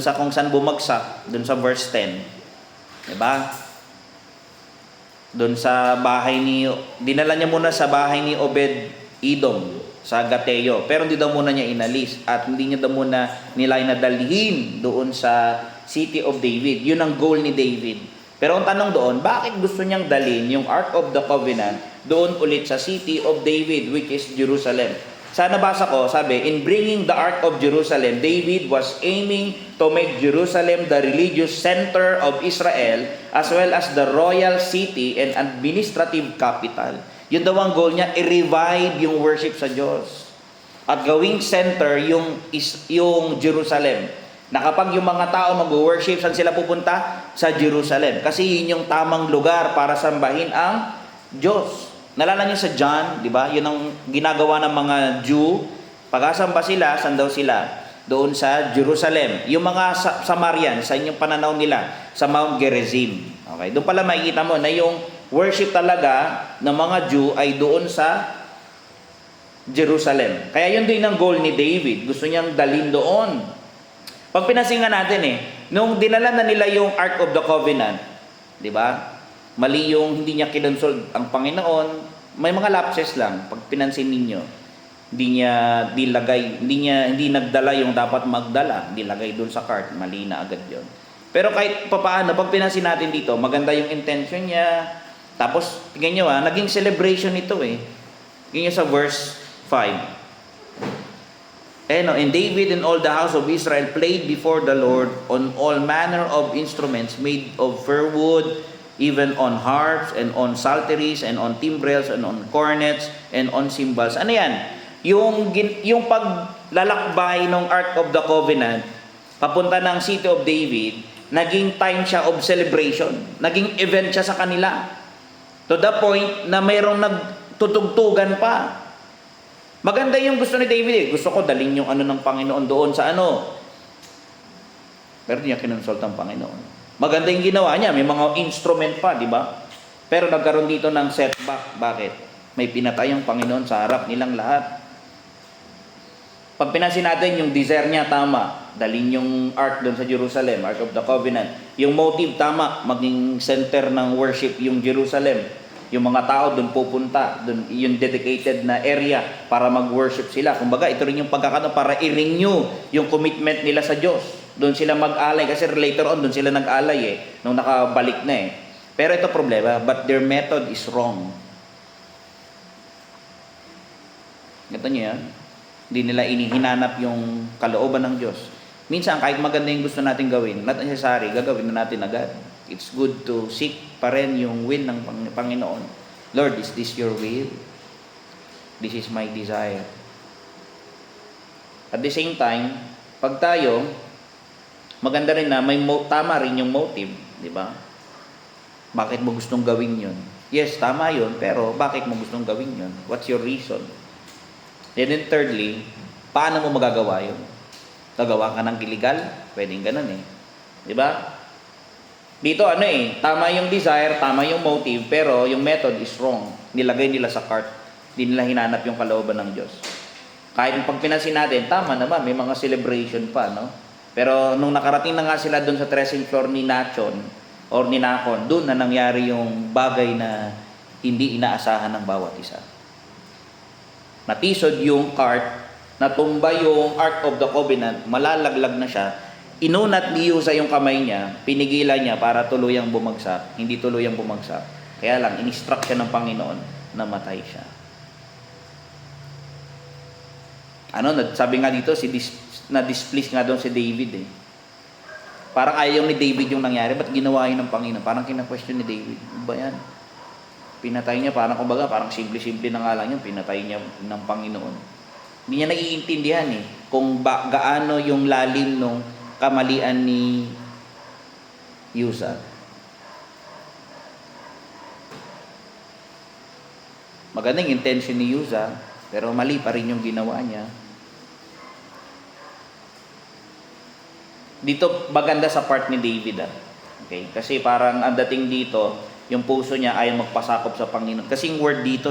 sa kung saan bumagsak, dun sa verse 10. Diba? Dun sa bahay dinala niya muna sa bahay ni Obed-Edom sa Gateo. Pero hindi daw muna niya inalis at hindi niya daw muna nila inadalhin doon sa city of David. Yun ang goal ni David. Pero ang tanong doon, bakit gusto niyang dalhin yung Ark of the Covenant doon ulit sa city of David, which is Jerusalem? Sa nabasa ko, sabi, in bringing the Ark of Jerusalem, David was aiming to make Jerusalem the religious center of Israel as well as the royal city and administrative capital. Yun daw ang goal niya, i-revive yung worship sa Diyos. At gawing center yung Jerusalem. Na kapag yung mga tao mag-worship, saan sila pupunta? Sa Jerusalem. Kasi yun yung tamang lugar para sambahin ang Diyos. Nalala niyo sa John, di ba? Yun ang ginagawa ng mga Jew. Pag-asamba sila, saan daw sila? Doon sa Jerusalem. Yung mga Samarian, sa inyong pananaw nila, sa Mount Gerizim. Okay? Doon pala makikita mo na yung worship talaga ng mga Jew ay doon sa Jerusalem. Kaya yun din ang goal ni David. Gusto niyang dalhin doon. Pag pinasingan natin nung dinala na nila yung Ark of the Covenant, di ba? Mali yung hindi niya kinonsult ang Panginoon. May mga lapses lang pag pinansin ninyo. Hindi nagdala yung dapat magdala. Hindi lagay doon sa cart. Mali na agad yon. Pero kahit papaano, pag pinansin natin dito, maganda yung intention niya. Tapos, tingnan nyo naging celebration ito Tingnan nyo sa verse 5. And David and all the house of Israel played before the Lord on all manner of instruments made of fir wood, even on harps and on psalteries and on timbrels and on cornets and on cymbals. Ano yan? Yung paglalakbay ng Ark of the Covenant papunta ng City of David, naging time siya of celebration. Naging event siya sa kanila. To the point na mayroong nagtutugtugan pa. Maganda yung gusto ni David Gusto ko dalhin yung ng Panginoon doon sa Pero hindi niya kinonsult ang Panginoon. Maganda yung ginawa niya. May mga instrument pa, di ba? Pero nagkaroon dito ng setback. Bakit? May pinatay ang Panginoon sa harap nilang lahat. Pag pinansin natin yung desire niya, tama. Dalhin yung Ark doon sa Jerusalem, Ark of the Covenant. Yung motive, tama. Maging center ng worship yung Jerusalem. Yung mga tao doon pupunta, doon yung dedicated na area para mag-worship sila. Kumbaga, ito rin yung pagkakataon para i-renew yung commitment nila sa Diyos. Doon sila mag-alay kasi later on doon sila nag-alay nung nakabalik na Pero ito problema, but their method is wrong. Ganito niyo yan? Hindi nila inihinanap yung kalooban ng Diyos. Minsan, kahit maganda yung gusto natin gawin, not necessary, gagawin na natin agad. It's good to seek pa rin yung will ng Panginoon. Lord, is this your will? This is my desire. At the same time, pag tayo, maganda rin na may tama rin yung motive, di ba? Bakit mo gustong gawin yun? Yes, tama yun, pero bakit mo gustong gawin yun? What's your reason? And then thirdly, paano mo magagawa yun? Gagawa ka ng illegal? Pwedeng ganun di ba? Dito tama yung desire, tama yung motive, pero yung method is wrong. Nilagay nila sa cart. Hindi nila hinanap yung kalooban ng Diyos. Kahit pag pinansin natin, tama naman, may mga celebration pa, no? Pero nung nakarating na nga sila doon sa threshing floor ni Nachon, or ni Nakon, doon na nangyari yung bagay na hindi inaasahan ng bawat isa. Natisod yung cart, natumba yung Ark of the Covenant, malalaglag na siya, inunat ni Uza yung kamay niya, pinigilan niya para tuluyang bumagsak, hindi tuluyang bumagsak. Kaya lang, in-instruct siya ng Panginoon na matay siya. Sabi nga dito, na-displease nga doon si David Parang ayaw ni David yung nangyari, ba't ginawa yun ng Panginoon? Parang kina-question ni David, ano ba yan? Pinatay niya, parang simple-simple na nga lang yun, pinatay niya ng Panginoon. Hindi niya naiintindihan kung gaano yung lalim nung kamalian ni Uza. Magandang intention ni Uza, pero mali pa rin yung ginawa niya. Dito maganda sa part ni David Okay? Kasi parang ang dating dito, yung puso niya ayaw magpasakop sa Panginoon. Kasi yung word dito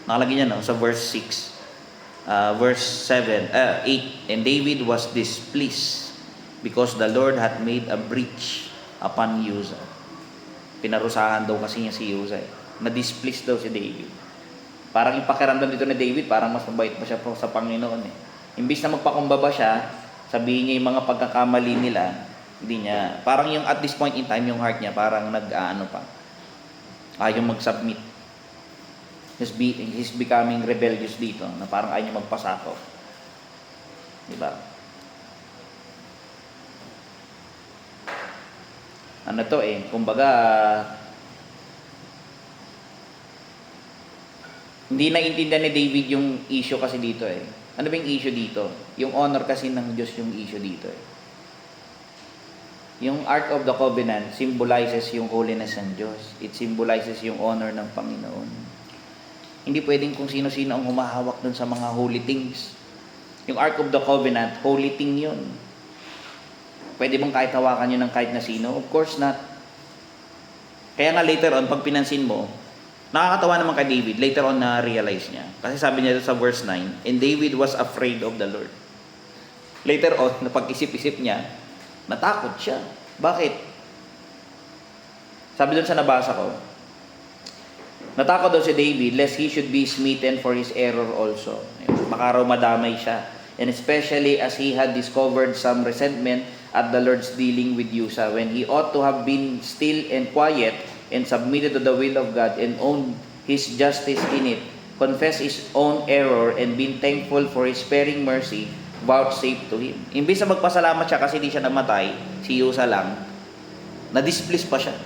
nakalagay niya sa verse 6. Verse 8. And David was displeased because the Lord had made a breach upon Uza. Pinarusahan daw kasi niya si Uza Na-displeased daw si David. Parang ipakiramdam dito ni David, parang mas mabait pa siya sa Panginoon Imbis na magpakumbaba siya, sabihin niya yung mga pagkakamali nila, hindi niya, parang yung at this point in time, yung heart niya, parang ayaw mag-submit. He's becoming rebellious dito, na parang ayaw niya magpasakop. Diba? ano to kumbaga, hindi naintindihan ni David yung issue kasi dito Ano ba yung issue dito? Yung honor kasi ng Diyos yung issue dito Yung Ark of the Covenant symbolizes yung holiness ng Diyos. It symbolizes yung honor ng Panginoon. Hindi pwedeng kung sino-sino ang humahawak dun sa mga holy things. Yung Ark of the Covenant, holy thing yun. Pwede bang kahit hawakan yun ng kahit na sino? Of course not. Kaya nga later on, pag pinansin mo, nakakatawa naman kay David, later on na-realize niya. Kasi sabi niya sa verse 9, and David was afraid of the Lord. Later on, napag-isip-isip niya, natakot siya. Bakit? Sabi doon sa nabasa ko, natakot daw si David lest he should be smitten for his error also. Baka raw madamay siya. And especially as he had discovered some resentment at the Lord's dealing with Uzzah, when he ought to have been still and quiet and submitted to the will of God and owned his justice in it, confessed his own error and been thankful for his sparing mercy vouchsafed to him. Imbis na magpasalamat siya kasi di siya namatay, si Uzzah lang, na-displease pa siya.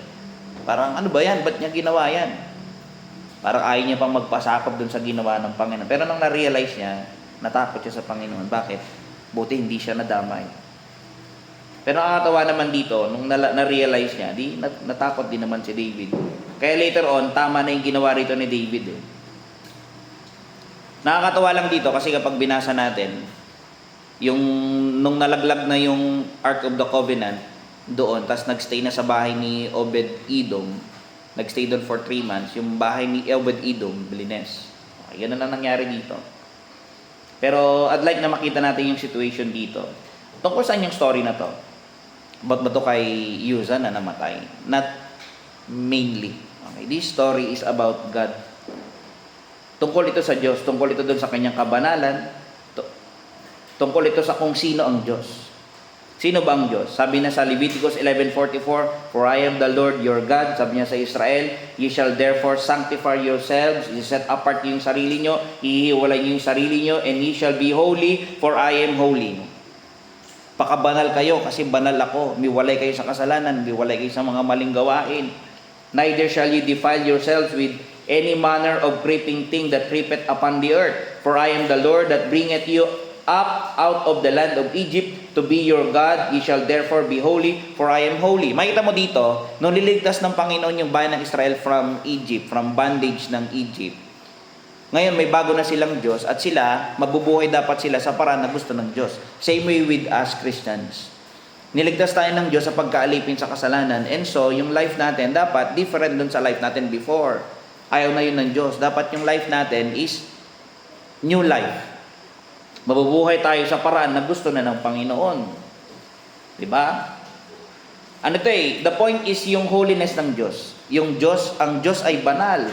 Parang ano ba yan? Ba't niya ginawa yan? Parang ayaw niya pang magpasakop dun sa ginawa ng Panginoon. Pero nang na-realize niya, natakot siya sa Panginoon. Bakit? Buti hindi siya nadamay. Pero nakakatawa naman dito, nung na-realize niya, natakot din naman si David. Kaya later on, tama na yung ginawa rito ni David. Nakakatawa lang dito kasi kapag binasa natin, nung nalaglag na yung Ark of the Covenant doon, tas nagstay na sa bahay ni Obed-Edom, nagstay doon for 3 months, yung bahay ni Obed-Edom, blines. Okay, yan na lang nangyari dito. Pero I'd like na makita natin yung situation dito. Tungkol saan yung story na to? Ba't ba to kay Uzzah na namatay? Not mainly. Okay, this story is about God. Tungkol ito sa Diyos, tungkol ito doon sa kanyang kabanalan, tungkol ito sa kung sino ang Diyos. Sino ba ang Diyos? Sabi na sa Leviticus 11:44, for I am the Lord your God. Sabi niya sa Israel, ye shall therefore sanctify yourselves, set apart yung sarili nyo, hihiwalay yung sarili nyo, and ye shall be holy, for I am holy. Pakabanal kayo kasi banal ako. Miwalay kayo sa kasalanan, miwalay kayo sa mga maling gawain. Neither shall you defile yourselves with any manner of creeping thing that creepeth upon the earth. For I am the Lord that bringeth you up out of the land of Egypt to be your God. Ye shall therefore be holy, for I am holy. Makita mo dito, nung liligtas ng Panginoon yung bayan ng Israel from Egypt, from bondage ng Egypt, ngayon may bago na silang Diyos at sila, mabubuhay dapat sila sa paraan na gusto ng Diyos. Same way with us Christians. Niligtas tayo ng Diyos sa pagkaalipin sa kasalanan, and so yung life natin dapat different dun sa life natin before. Ayaw na yun ng Diyos. Dapat yung life natin is new life. Mabubuhay tayo sa paraan na gusto na ng Panginoon. Diba? Ano to the point is yung holiness ng Diyos. Yung Diyos, ang Diyos ay banal.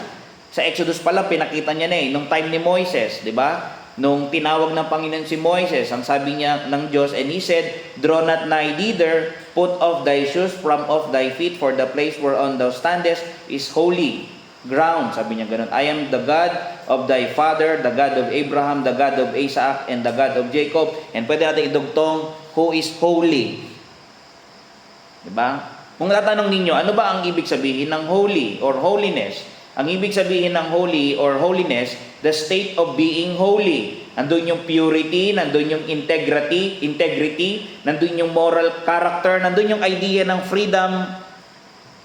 Sa Exodus pala, pinakita niya na nung time ni Moises, di ba? Nung tinawag ng Panginoon si Moises, ang sabi niya ng Diyos, and He said, draw not nigh thither, put off thy shoes from off thy feet, for the place whereon thou standest is holy ground. Sabi niya ganun, I am the God of thy father, the God of Abraham, the God of Isaac, and the God of Jacob. And pwede natin idugtong, who is holy. Diba? Kung tatanong ninyo, ano ba ang ibig sabihin ng holy or holiness? Ang ibig sabihin ng holy or holiness, the state of being holy. Nandun yung purity, nandun yung integrity, nandun yung moral character, nandun yung idea ng freedom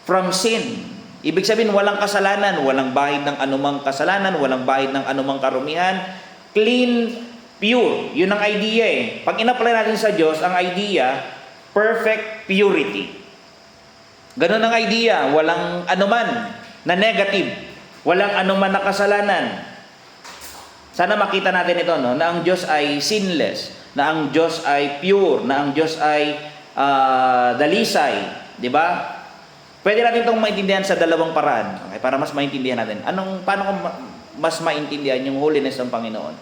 from sin. Ibig sabihin, walang kasalanan, walang bahid ng anumang kasalanan, walang bahid ng anumang karumihan, clean, pure. Yun ang idea Pag in-apply natin sa Diyos, ang idea, perfect purity. Ganun ang idea, walang anuman na negative, walang anuman na kasalanan. Sana makita natin ito, no? Na ang Diyos ay sinless, na ang Diyos ay pure, na ang Diyos ay dalisay, di ba? Pwede natin itong maintindihan sa dalawang paraan, okay? Para mas maintindihan natin. Paano ko mas maintindihan yung holiness ng Panginoon?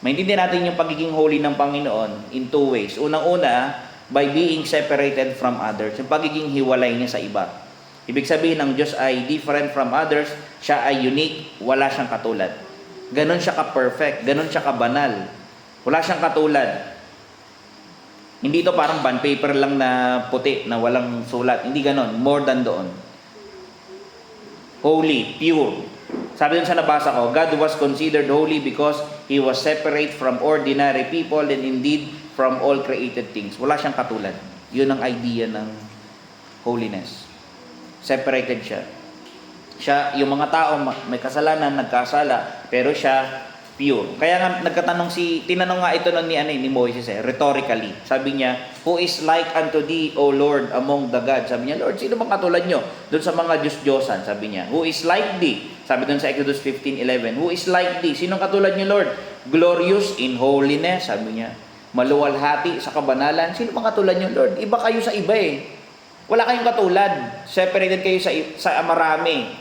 Maintindihan natin yung pagiging holy ng Panginoon in 2 ways. Unang-una, by being separated from others, yung pagiging hiwalay niya sa iba. Ibig sabihin ng Diyos ay different from others, siya ay unique, wala siyang katulad. Ganon siya ka-perfect, ganon siya ka-banal. Wala siyang katulad. Hindi ito parang bond paper lang na puti, na walang sulat. Hindi ganon. More than doon. Holy, pure. Sabi dun sa nabasa ko, God was considered holy because He was separate from ordinary people and indeed from all created things. Wala siyang katulad. Yun ang idea ng holiness. Separated siya. Siya, yung mga tao may kasalanan, nagkasala, pero siya pure. Kaya nga tinanong nga ito nun ni Moises rhetorically. Sabi niya, who is like unto thee, O Lord, among the gods? Sabi niya, Lord, sino bang katulad nyo? Doon sa mga Diyos-Diyosan, sabi niya, who is like thee? Sabi doon sa Exodus 15:11, who is like thee? Sino katulad nyo, Lord? Glorious in holiness, sabi niya. Maluwalhati sa kabanalan. Sino bang katulad nyo, Lord? Iba kayo sa iba eh. Wala kayong katulad. Separated kayo sa marami.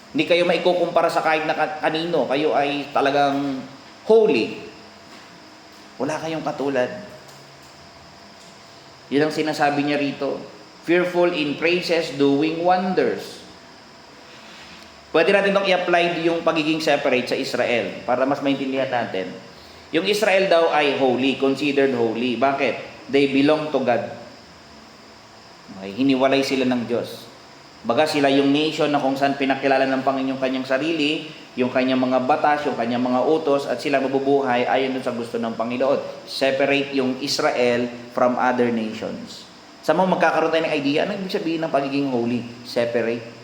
Hindi kayo maikukumpara sa kahit na kanino. Kayo ay talagang holy. Wala kayong katulad. Yun ang sinasabi niya rito. Fearful in praises, doing wonders. Pwede natin itong i-apply yung pagiging separate sa Israel para mas maintindihan natin. Yung Israel daw ay holy, considered holy. Bakit? They belong to God. Okay, hiniwalay sila ng Diyos. Baga sila yung nation na kung saan pinakilala ng Panginoon yung kanyang sarili, yung kanyang mga batas, yung kanyang mga utos, at sila mabubuhay ayon dun sa gusto ng Panginoon. Separate yung Israel from other nations. Sa mga magkakaroon tayo ng idea, ano ibig sabihin ng pagiging holy? Separate.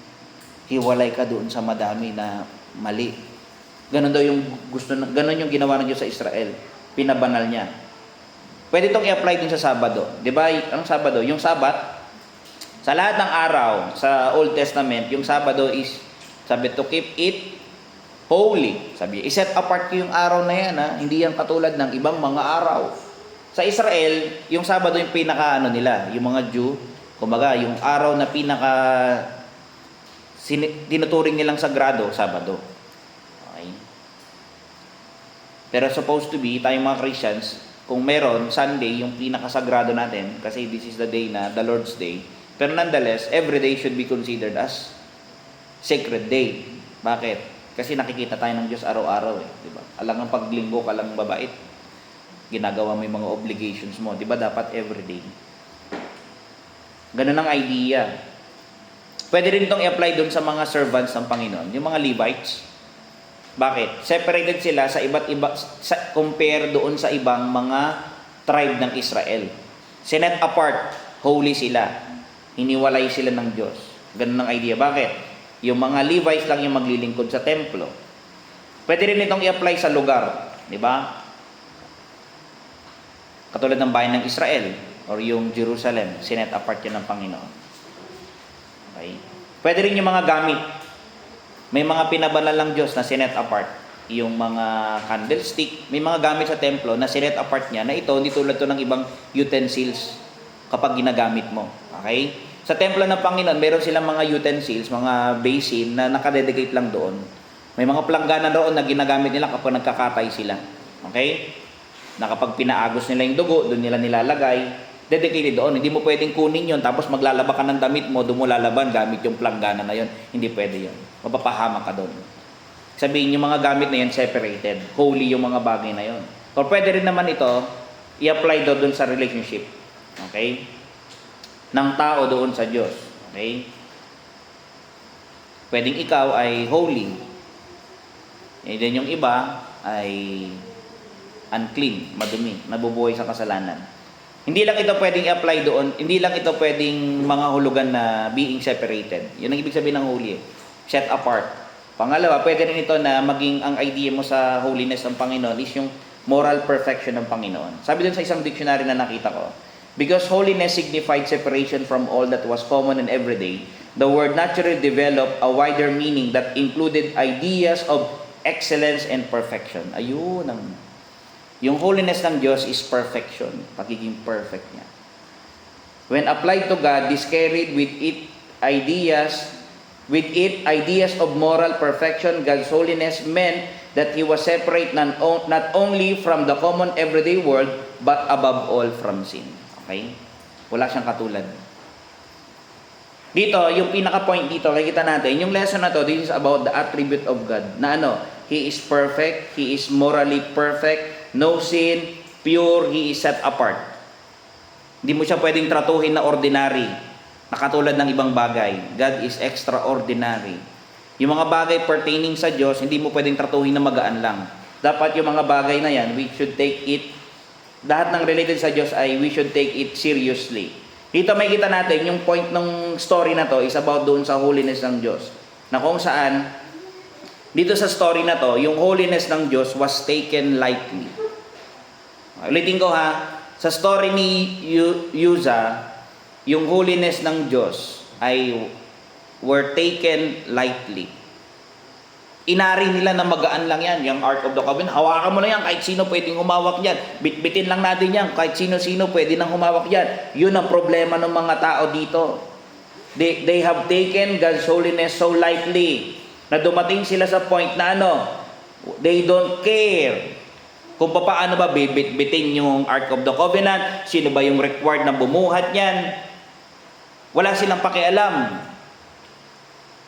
Hiwalay ka doon sa madami na mali. Ganon daw yung ganon yung ginawa ng Diyos sa Israel. Pinabanal niya. Pwede itong i-apply din sa Sabado. Di ba? Ang Sabado, yung Sabat, sa lahat ng araw sa Old Testament, yung Sabado is, sabi, to keep it holy. Sabi, iset apart ko yung araw na yan, ha? Hindi yan katulad ng ibang mga araw. Sa Israel, yung Sabado yung nila, yung mga Jew, kumbaga, yung araw na tinuturing nilang sagrado, Sabado. Okay? Pero supposed to be, tayong mga Christians, kung meron, Sunday, yung pinakasagrado natin, kasi this is the day na, the Lord's Day, pero nonetheless, every day should be considered as sacred day. Bakit? Kasi nakikita tayo ng Diyos araw-araw eh, di ba? Alang ang paglinggo ka lang babait. Ginagawa mo yung mga obligations mo, di ba? Dapat every day. Ganun ang idea. Pwede rin itong i-apply doon sa mga servants ng Panginoon, yung mga Levites. Bakit? Separated sila sa iba't iba, compare doon sa ibang mga tribe ng Israel. Sinet apart, holy sila. Hiniwalay sila ng Diyos. Ganun ang idea. Bakit? Yung mga Levites lang yung maglilingkod sa templo. Pwede rin itong i-apply sa lugar. Di ba? Katulad ng bayan ng Israel or yung Jerusalem. Sinet apart yan ng Panginoon. Okay? Pwede rin yung mga gamit. May mga pinabanal ng Diyos na sinet apart. Yung mga candlestick. May mga gamit sa templo na sinet apart niya na ito, hindi tulad to ng ibang utensils kapag ginagamit mo. Okay? Sa templo ng Panginoon, meron silang mga utensils, mga basin na nakadedicate lang doon. May mga planggana doon na ginagamit nila kapag nagkakatay sila. Okay? Na kapag pinaagos nila yung dugo, doon nila nilalagay. Dedicated doon. Hindi mo pwedeng kunin yon tapos maglalaba ka ng damit mo, doon mo lalaban gamit yung planggana na yon. Hindi pwede yon. Mapapahama ka doon. Sabihin yung mga gamit na yon separated. Holy yung mga bagay na yon. Or pwede rin naman ito, i-apply doon sa relationship. Okay? Ng tao doon sa Diyos. Okay? Pwedeng ikaw ay holy. And then yung iba ay unclean, madumi, nabubuhay sa kasalanan. Hindi lang ito pwedeng i-apply doon, hindi lang ito pwedeng mga hulugan na being separated. Yun ang ibig sabihin ng holy. Set apart. Pangalawa, pwede rin ito na maging ang idea mo sa holiness ng Panginoon is yung moral perfection ng Panginoon. Sabi dun sa isang dictionary na nakita ko, because holiness signified separation from all that was common and everyday, the word naturally developed a wider meaning that included ideas of excellence and perfection. Ayun ang yung holiness ng Diyos is perfection, pagiging perfect niya. When applied to God, this carried with it ideas of moral perfection. God's holiness meant that He was separate not only from the common everyday world, but above all from sin. Okay? Wala siyang katulad. Dito, yung pinaka-point dito, nakikita natin, yung lesson na to, this is about the attribute of God. Na ano? He is perfect, He is morally perfect, no sin, pure, He is set apart. Hindi mo siya pwedeng tratuhin na ordinary, na katulad ng ibang bagay. God is extraordinary. Yung mga bagay pertaining sa Diyos, hindi mo pwedeng tratuhin na magaan lang. Dapat yung mga bagay na yan, we should take it, lahat ng related sa Diyos ay we should take it seriously. Dito may kita natin, yung point ng story na to is about doon sa holiness ng Diyos. Na kung saan, dito sa story na to, yung holiness ng Diyos was taken lightly. Ulitin ko ha, sa story ni Uzzah, yung holiness ng Diyos ay were taken lightly. Inari nila na magaan lang yan, yung Ark of the Covenant. Hawakan mo na yan, kahit sino pwedeng humawak yan. Bitbitin lang natin yan, kahit sino-sino pwede nang humawak yan. Yun ang problema ng mga tao dito. They have taken God's holiness so lightly na dumating sila sa point na they don't care kung paano ba bibitbitin yung Ark of the Covenant, sino ba yung required na bumuhat yan. Wala silang pakialam.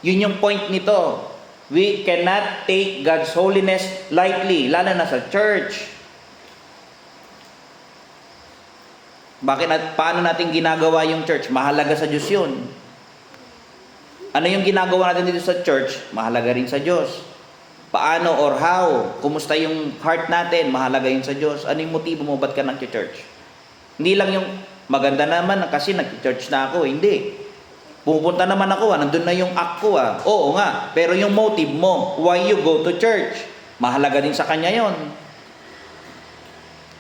Yun yung point nito. We cannot take God's holiness lightly, lalo na sa church. Paano natin ginagawa yung church? Mahalaga sa Diyos yun. Ano yung ginagawa natin dito sa church? Mahalaga rin sa Diyos. Paano or how? Kumusta yung heart natin? Mahalaga yun sa Diyos. Ano yung motibo mo? Ba't ka nag-church? Hindi lang yung maganda naman kasi nag-church na ako. Hindi. Pupunta naman ako, nandun na yung act ko. Oo nga, pero yung motive mo, why you go to church? Mahalaga din sa kanya yon.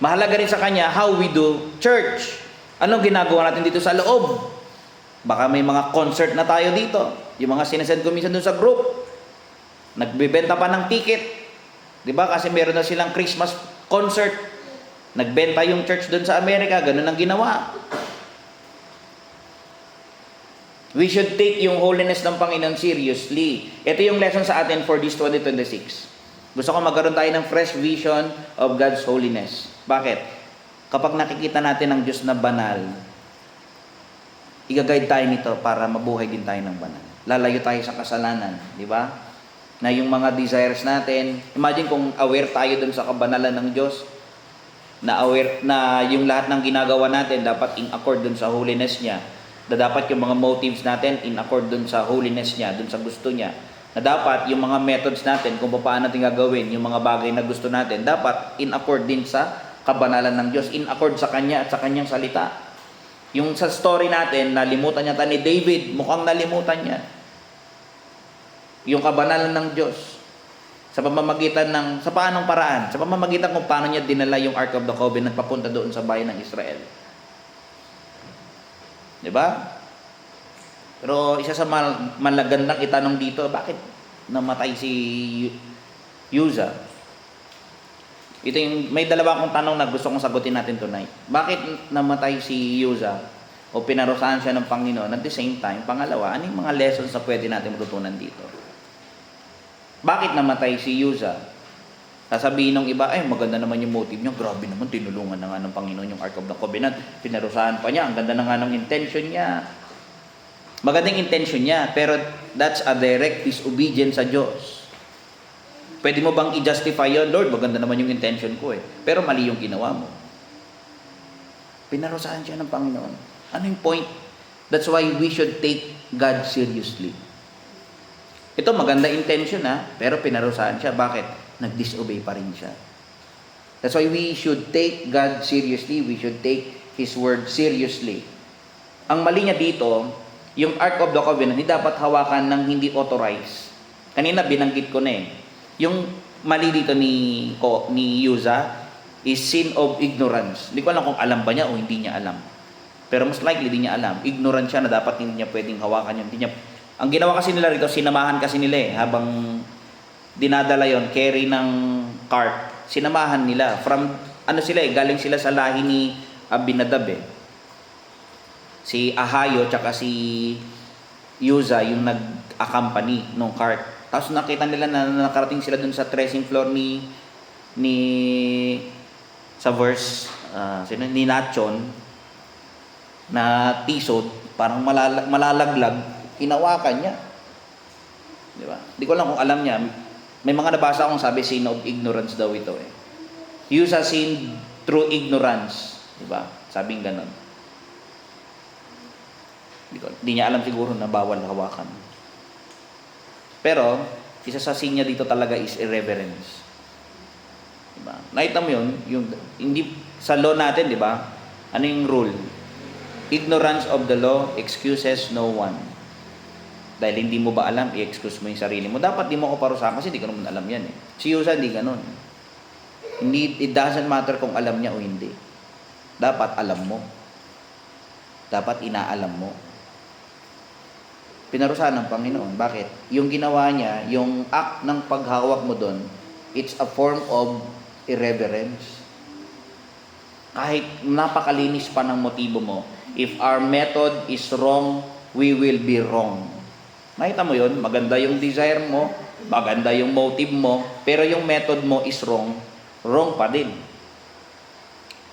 Mahalaga rin sa kanya how we do church. Anong ginagawa natin dito sa loob? Baka may mga concert na tayo dito. Yung mga sinasend ko minsan dun sa group. Nagbebenta pa ng ticket. Diba? Kasi meron na silang Christmas concert. Nagbenta yung church dun sa Amerika. Ganun ang ginawa. We should take yung holiness ng Panginoon seriously. Ito yung lesson sa atin for this 2026. Gusto ko magkaroon tayo ng fresh vision of God's holiness. Bakit? Kapag nakikita natin ang Diyos na banal, i-guide tayo nito para mabuhay din tayo ng banal. Lalayo tayo sa kasalanan, di ba? Na yung mga desires natin, imagine kung aware tayo dun sa kabanalan ng Diyos, na aware na yung lahat ng ginagawa natin dapat in accord dun sa holiness niya, na dapat yung mga motives natin in accord dun sa holiness niya, dun sa gusto niya, na dapat yung mga methods natin kung paano natin gagawin yung mga bagay na gusto natin, dapat in accord din sa kabanalan ng Diyos, in accord sa Kanya at sa Kanyang salita. Yung sa story natin, nalimutan niya ni David, mukhang nalimutan niya yung kabanalan ng Diyos sa pamamagitan ng, sa paanong paraan, sa pamamagitan kung paano niya dinala yung Ark of the Covenant papunta doon sa bayan ng Israel. Diba? Pero isa sa malagandang itanong dito, bakit namatay si Uzzah? Ito yung, may dalawa akong tanong na gusto kong sagutin natin tonight. Bakit namatay si Uzzah o pinarusahan siya ng Panginoon? At the same time, pangalawa, ano yung mga lessons na pwede natin matutunan dito? Bakit namatay si Uzzah? Sasabihin ng iba, ay maganda naman yung motive niya, grabe naman, tinulungan na nga ng Panginoon yung Ark of the Covenant, pinarusahan pa niya, ang ganda na nga ng intention niya. Magandang intention niya, pero that's a direct disobedience sa Diyos. Pwede mo bang i-justify yun? Lord, maganda naman yung intention ko pero mali yung ginawa mo. Pinarusahan siya ng Panginoon. Ano yung point? That's why we should take God seriously. Ito maganda intention pero pinarusahan siya. Bakit? Nag-disobey pa rin siya. That's why we should take God seriously. We should take His Word seriously. Ang mali niya dito, yung Ark of the Covenant, hindi dapat hawakan ng hindi authorized. Kanina binanggit ko na Yung mali dito ni Uzzah is sin of ignorance. Hindi ko alam kung alam ba niya o hindi niya alam. Pero most likely hindi niya alam. Ignorant siya na dapat hindi niya pwedeng hawakan yun. Ang ginawa kasi nila rito, sinamahan kasi nila habang dinadala yon, carry ng cart, sinamahan nila. From, galing sila sa lahi ni Abinadab Si Ahayo, tsaka si Uzzah, yung nag-accompany ng cart. Tapos nakita nila na nakarating sila dun sa threshing floor sa verse, ni Nachon, na tisod, parang malalaglag, hinawakan niya. Di ba? Di ko lang kung alam niya. May mga nabasa akong sabi, sin of ignorance daw ito Uzzah sinned through ignorance. Di ba? Sabing ganon. Hindi niya alam siguro na bawal hawakan. Pero, isa sa sin niya dito talaga is irreverence. Diba? Nakita mo yun, hindi, sa law natin, di ba? Ano yung rule? Ignorance of the law excuses no one. Dahil hindi mo ba alam, i-excuse mo yung sarili mo. Dapat di mo ako parusahan kasi hindi ko naman alam yan eh. Si Yusa, hindi ganun. It doesn't matter kung alam niya o hindi. Dapat alam mo. Dapat inaalam mo. Pinarusahan ng Panginoon. Bakit? Yung ginawa niya, yung act ng paghawak mo doon, it's a form of irreverence. Kahit napakalinis pa ng motibo mo, if our method is wrong, we will be wrong. Nakita mo yun? Maganda yung desire mo, maganda yung motive mo, pero yung method mo is wrong, wrong pa din.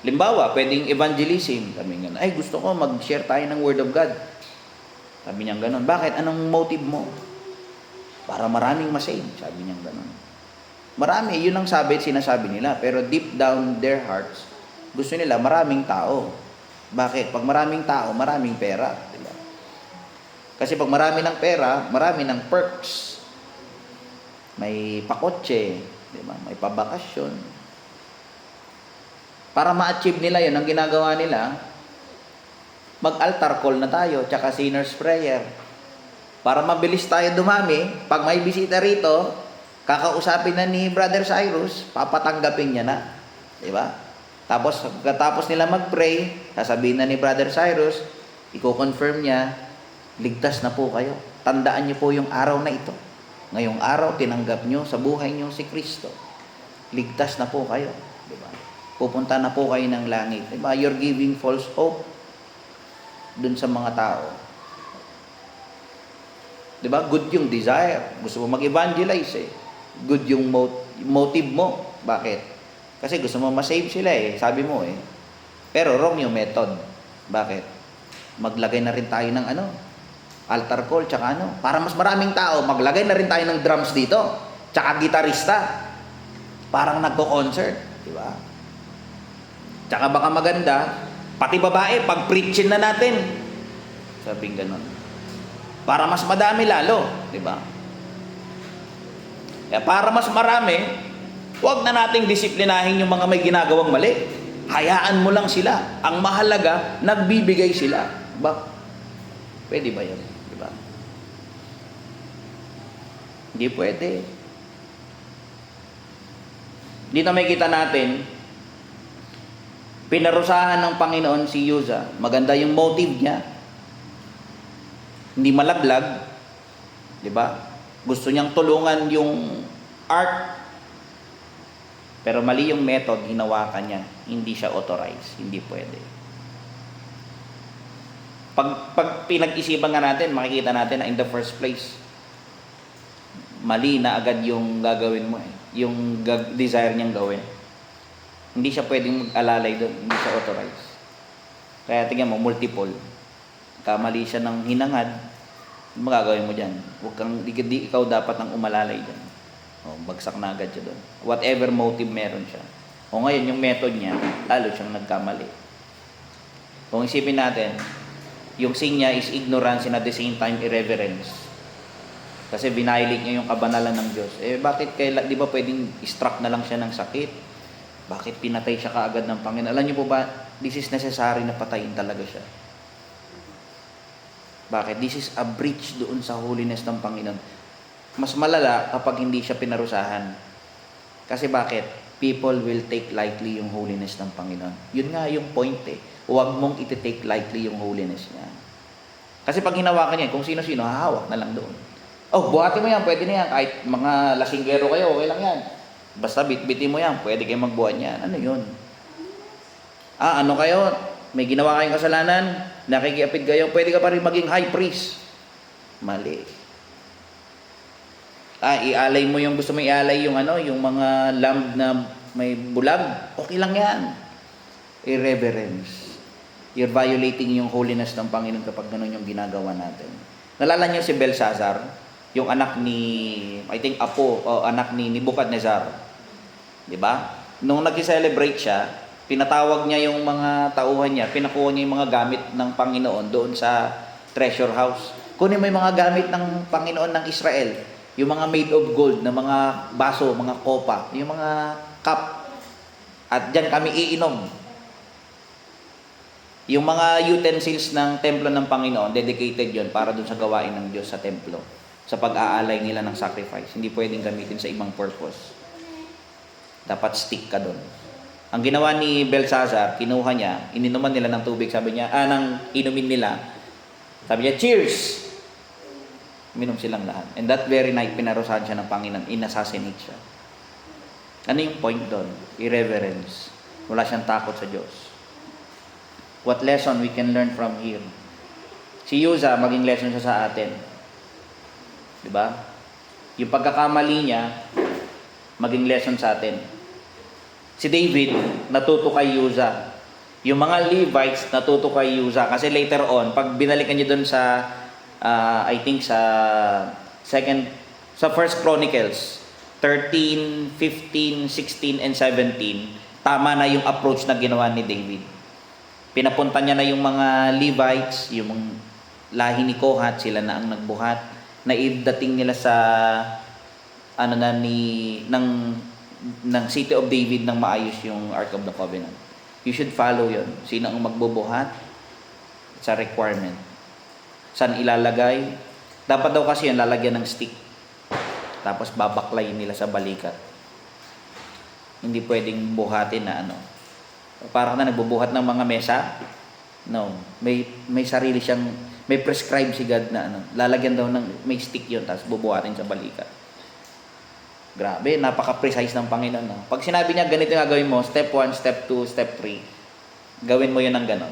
Limbawa, pwedeng evangelism. Sabi nga, ay gusto ko mag-share tayo ng Word of God. Sabi niya gano'n. Bakit? Anong motive mo? Para maraming masave. Sabi niya gano'n. Marami, yun ang sinasabi nila. Pero deep down their hearts, gusto nila maraming tao. Bakit? Pag maraming tao, maraming pera. Diba? Kasi pag marami ng pera, marami ng perks. May pakotse, diba? May pabakasyon. Para ma-achieve nila yun, ang ginagawa nila, mag-altar call na tayo, tsaka sinner's prayer. Para mabilis tayo dumami, pag may bisita rito, kakausapin na ni Brother Cyrus, papatanggapin niya na. Diba? Tapos, pagkatapos nila mag-pray, sasabihin na ni Brother Cyrus, i-confirm niya, ligtas na po kayo. Tandaan niyo po yung araw na ito. Ngayong araw, tinanggap niyo sa buhay niyo si Kristo. Ligtas na po kayo. Diba? Pupunta na po kayo ng langit. Diba? You're giving false hope dun sa mga tao. Diba? Good yung desire. Gusto mo mag-evangelize eh. Good yung motive mo. Bakit? Kasi gusto mo ma-save sila eh. Sabi mo eh. Pero wrong yung method. Bakit? Maglagay na rin tayo ng altar call, tsaka para mas maraming tao, maglagay na rin tayo ng drums dito. Tsaka gitarista. Parang nagko-concert. Diba? Tsaka baka maganda, pati babae, pag-preachin na natin. Sabing ganon. Para mas madami lalo. Diba? Kaya para mas marami, huwag na nating disiplinahin yung mga may ginagawang mali. Hayaan mo lang sila. Ang mahalaga, nagbibigay sila. Diba? Pwede ba yun? Diba? Hindi pwede. Dito may kita natin, pinarusahan ng Panginoon si Uza. Maganda yung motive niya. Hindi malaglag. Diba? Gusto niyang tulungan yung art. Pero mali yung method, hinawakan niya. Hindi siya authorized. Hindi pwede. Pag pinag-isipan nga natin, makikita natin na in the first place, mali na agad yung gagawin mo eh. Yung desire niyang gawin. Hindi siya pwedeng mag-alalay doon. Hindi siya authorized. Kaya tingnan mo, multiple. Kamali siya ng hinangad, magagawin mo dyan. Di ikaw dapat ng umalalay dyan. O, bagsak na agad siya doon. Whatever motive meron siya. O ngayon, yung method niya, lalo siyang nagkamali. Kung isipin natin, yung sin niya is ignorance and at the same time irreverence. Kasi binailik niya yung kabanalan ng Diyos. Eh bakit di ba pwedeng struck na lang siya ng sakit? Bakit pinatay siya kaagad ng Panginoon? Alam niyo po ba, this is necessary na patayin talaga siya. Bakit? This is a breach doon sa holiness ng Panginoon. Mas malala kapag hindi siya pinarusahan. Kasi bakit? People will take lightly yung holiness ng Panginoon. Yun nga yung point eh. Huwag mong iti-take lightly yung holiness niya. Kasi pag hinawakan niya, kung sino-sino, hahawak na lang doon. Oh, buhatin mo yan, pwede na yan. Kahit mga lasinggero kayo, okay lang yan. Basta bitbitin mo yan, pwede kayo magbuhat yan. Ano yun? Ano kayo? May ginawa kayong kasalanan, nakikiapid kayo, pwede ka pa rin maging high priest. Mali. Ialay mo yung gusto mo ialay yung yung mga lamb na may bulag. Okay lang yan. Irreverence. You're violating yung holiness ng Panginoon kapag ganun yung ginagawa natin. Nalala niyo si Belshazzar, yung anak ni, I think anak ni Nebuchadnezzar. 'Di ba? Nung nag-celebrate siya, pinatawag niya yung mga tauhan niya, pinakuha niya yung mga gamit ng Panginoon doon sa treasure house. Kunin mo yung mga gamit ng Panginoon ng Israel, yung mga made of gold na mga baso, mga kopa, yung mga cup. At diyan kami iinom. Yung mga utensils ng templo ng Panginoon, dedicated yon para dun sa gawain ng Diyos sa templo. Sa pag-aalay nila ng sacrifice. Hindi pwedeng gamitin sa ibang purpose. Dapat stick ka dun. Ang ginawa ni Belshazzar, kinuha niya, ininuman nila ng tubig, sabi niya, ng inumin nila. Sabi niya, cheers! Minom silang lahat. And that very night, pinarusahan siya ng Panginoon, inassassinate siya. Ano yung point doon? Irreverence. Wala siyang takot sa Diyos. What lesson we can learn from here? Si Uzzah, maging lesson siya sa atin. Diba? Yung pagkakamali niya, maging lesson sa atin. Si David, natuto kay Uzzah. Yung mga Levites, natuto kay Uzzah. Kasi later on, pag binalikan niyo doon sa, I think sa First Chronicles, 13, 15, 16, and 17, tama na yung approach na ginawa ni David. Pinapunta niya na yung mga Levites, yung lahi ni Kohat, sila na ang nagbuhat, na idating nila sa ng City of David nang maayos yung Ark of the Covenant. You should follow yon. Sino ang magbubuhat? It's a requirement. Saan ilalagay? Dapat daw kasi yan lalagyan ng stick. Tapos babaklayin nila sa balikat. Hindi pwedeng buhatin na ano. Parang na nagbubuhat ng mga mesa. No. May sarili siyang, may prescribe si God na ano. Lalagyan daw ng, may stick yun, tapos bubuhatin sa balikat. Grabe, napaka-precise ng Panginoon. No? Pag sinabi niya, ganito yung gagawin mo, step 1, step 2, step 3, gawin mo yun ng ganon.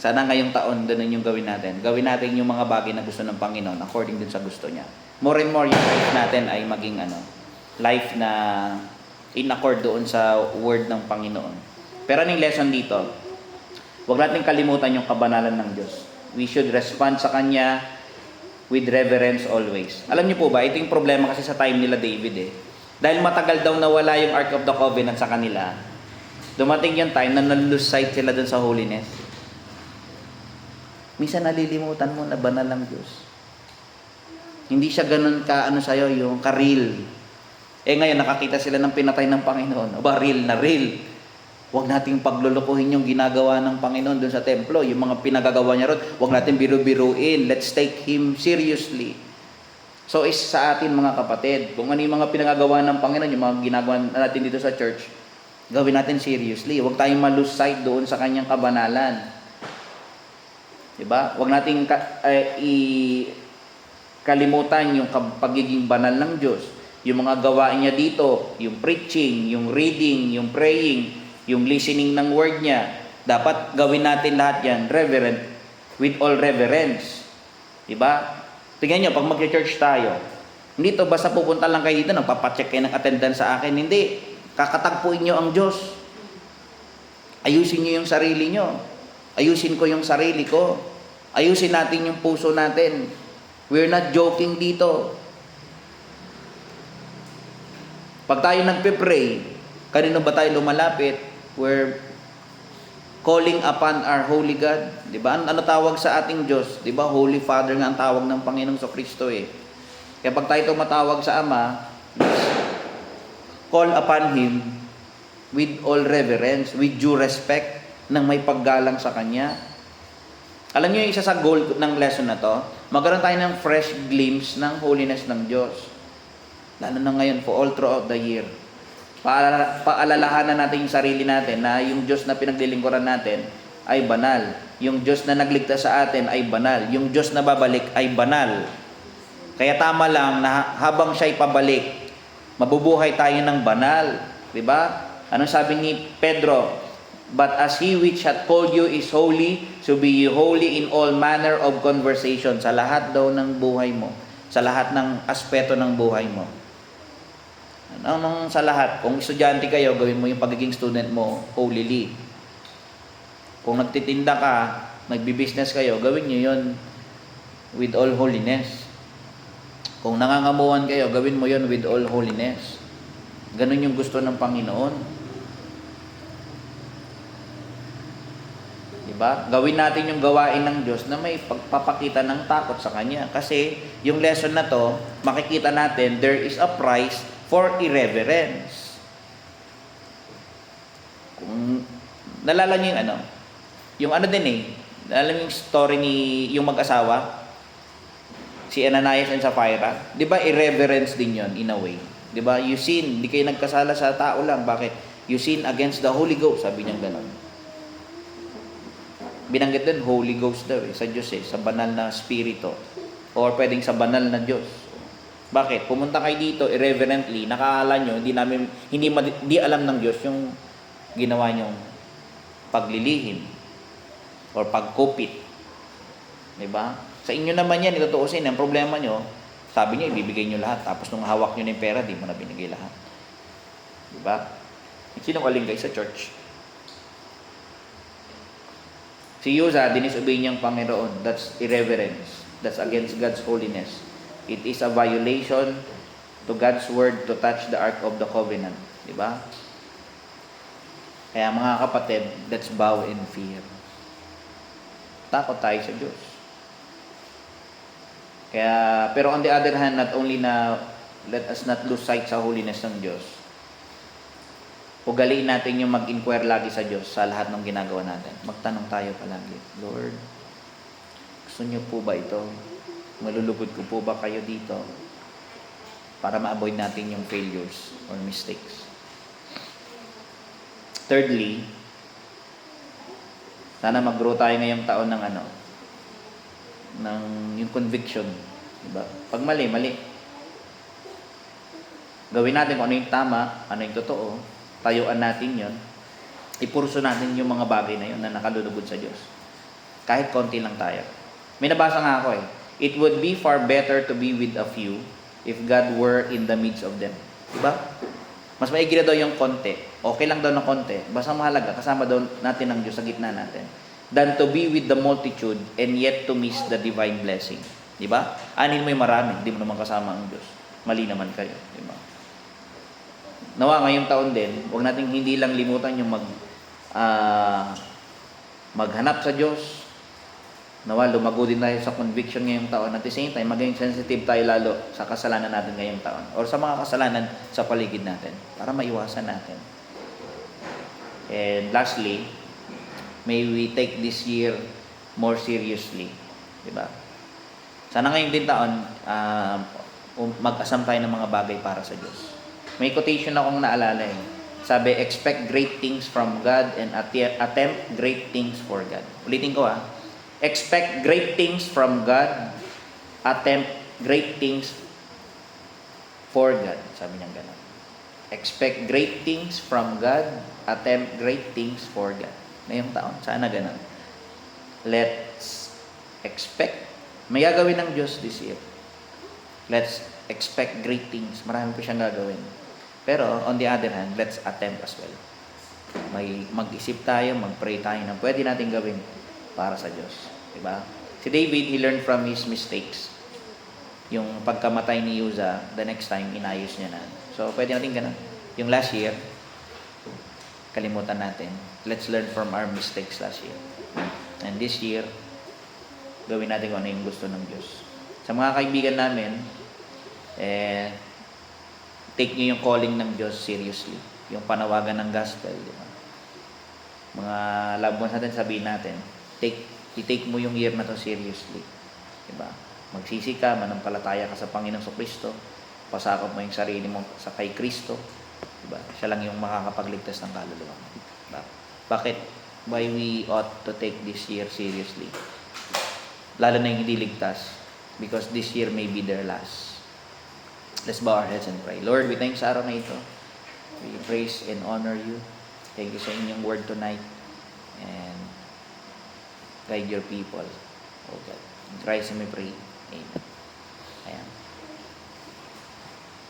Sana ngayong taon, ganun yung gawin natin. Gawin natin yung mga bagay na gusto ng Panginoon according din sa gusto niya. More and more, yung life natin ay maging life na in accord doon sa word ng Panginoon. Pero anong lesson dito? Huwag natin kalimutan yung kabanalan ng Diyos. We should respond sa Kanya with reverence always. Alam niyo po ba, ito yung problema kasi sa time nila David eh. Dahil matagal daw nawala yung Ark of the Covenant sa kanila, dumating yung time na nalose sight sila dun sa holiness. Minsan nalilimutan mo na banal ng Diyos. Hindi siya ganun sa'yo, yung ka-real. Ngayon, nakakita sila ng pinatay ng Panginoon. Aba, real na real. Huwag nating paglulukuhin yung ginagawa ng Panginoon doon sa templo. Yung mga pinagagawa niya ron, huwag natin biru-biruin. Let's take Him seriously. So, is sa atin mga kapatid, kung ano yung mga pinagagawa ng Panginoon, yung mga ginagawa natin dito sa church, gawin natin seriously. Huwag tayong ma-lose sight doon sa kanyang kabanalan. Diba? Huwag nating kalimutan yung pagiging banal ng Diyos. Yung mga gawain niya dito, yung preaching, yung reading, yung praying, yung listening ng word niya, dapat gawin natin lahat yan, reverent, with all reverence. Diba? Tingnan nyo, pag mag-church tayo, hindi to basta pupunta lang kayo dito, nagpapacheck kayo ng attendance sa akin. Hindi. Kakatagpuin nyo ang Diyos. Ayusin nyo yung sarili nyo. Ayusin ko yung sarili ko. Ayusin natin yung puso natin. We're not joking dito. Pag tayo nagpe-pray, kanino ba tayo lumalapit? We're calling upon our Holy God. Diba? Ano tawag sa ating Diyos? Diba? Holy Father nga ang tawag ng Panginoong Kristo eh. Kaya pag tayo tumatawag sa Ama, call upon Him with all reverence, with due respect, nang may paggalang sa Kanya. Alam niyo yung isa sa goal ng lesson na to, magkaroon tayo ng fresh glimpse ng holiness ng Diyos. Lalo na ngayon, for all throughout the year. Paalalahanan natin yung sarili natin na yung Diyos na pinaglilingkuran natin ay banal. Yung Diyos na nagligtas sa atin ay banal. Yung Diyos na babalik ay banal. Kaya tama lang na habang siya'y pabalik, mabubuhay tayo ng banal. Diba? Anong sabi ni Pedro? But as He which hath called you is holy, so be ye holy in all manner of conversation. Sa lahat daw ng buhay mo. Sa lahat ng aspeto ng buhay mo. Anong sa lahat? Kung estudyante kayo, gawin mo yung pagiging student mo holily. Kung nagtitinda ka, nagbi-business kayo, gawin nyo yun with all holiness. Kung nangangamuhan kayo, gawin mo yun with all holiness. Ganun yung gusto ng Panginoon. Diba? Diba? Gawin natin yung gawain ng Diyos na may pagpapakita ng takot sa Kanya. Kasi yung lesson na to, makikita natin, there is a price for irreverence. Kung nalala niyo yung nalala niyo yung story ni yung mag-asawa, si Ananias and Sapphira, 'di ba irreverence din 'yon in a way. 'Di ba? You sin, hindi kayo nagkasala sa tao lang. Bakit? You sin against the Holy Ghost, sabi niya gano'n. Binanggit din Holy Ghost daw sa Diyos sa banal na spirito or pwedeng sa banal na Diyos. Bakit? Pumunta kayo dito irreverently, nakakala nyo, hindi alam ng Diyos yung ginawa nyong paglilihim or pagkupit. 'Di ba? Sa inyo naman yan, itutuusin. Ang problema nyo, sabi niya, ibibigay nyo lahat. Tapos nung hawak nyo na yung pera, di mo na binigay lahat. Diba? Sinungaling kayo sa church. Si Uzzah, dinisobey niyang Panginoon. That's irreverence. That's against God's holiness. It is a violation to God's word to touch the Ark of the Covenant. Diba? Kaya mga kapatid, let's bow in fear. Takot tayo sa Diyos. Kaya, pero on the other hand, not only na let us not lose sight sa holiness ng Diyos, ugaliin natin yung mag-inquire lagi sa Diyos sa lahat ng ginagawa natin. Magtanong tayo palagi, Lord, gusto niyo po ba ito? Malulugod ko po ba kayo dito? Para ma-avoid natin yung failures or mistakes. Thirdly, sana mag-grow tayo ngayong taon ng ng yung conviction, diba? Pag mali. Gawin natin kung ano yung tama, ano yung totoo, tayuan natin yon, ipurso natin yung mga bagay na yun na nakalulugod sa Diyos. Kahit konti lang tayo. May nabasa nga ako it would be far better to be with a few if God were in the midst of them. Diba? Mas maigi na daw yung konti. Okay lang daw ng konti. Basta mahalaga, kasama daw natin ang Diyos sa gitna natin. Than to be with the multitude and yet to miss the divine blessing. Diba? Anin mo yung marami, hindi mo naman kasama ang Diyos. Mali naman kayo. Diba? Nawa ngayong taon din, huwag natin hindi lang limutan yung maghanap sa Diyos. Nawa lumago din tayo sa conviction ngayong taon. At the same time, maging sensitive tayo lalo sa kasalanan natin ngayong taon. Or sa mga kasalanan sa paligid natin. Para maiwasan natin. And lastly, may we take this year more seriously. Diba? Sana ngayong din taon, mag-asam tayo ng mga bagay para sa Diyos. May quotation akong naalala Sabi, expect great things from God and attempt great things for God. Ulitin ko expect great things from God, attempt great things for God. Sabi niya gano'n. Expect great things from God, attempt great things for God. Ngayong taon, sana gano'n. Let's expect. May gagawin ng Diyos this year. Let's expect great things. Marami pa siyang gagawin. Pero, on the other hand, let's attempt as well. Mag-isip tayo, mag-pray tayo na pwede natin gawin para sa Diyos. Diba? Si David, he learned from his mistakes. Yung pagkamatay ni Uzzah, the next time, inayos niya na. So, pwede natin ganun. Yung last year, kalimutan natin. Let's learn from our mistakes last year. And this year, gawin natin kung ano yung gusto ng Diyos. Sa mga kaibigan namin, take nyo yung calling ng Diyos seriously. Yung panawagan ng gospel, di ba? Mga loved ones natin, sabihin natin, i-take mo yung year na to seriously. Di ba? Magsisi ka, manampalataya ka sa Panginoong Kristo, pasakop mo yung sarili mo sa kay Kristo. Di ba? Siya lang yung makakapagligtas ng kaluluwa. Diba? Bakit? Why we ought to take this year seriously? Lalo na yung hindi ligtas. Because this year may be their last. Let's bow our heads and pray. Lord, we thank sa araw na ito. We praise and honor you. Thank you sa inyong word tonight. And guide your people. Oh God. In Christ we pray. Amen. Ayan.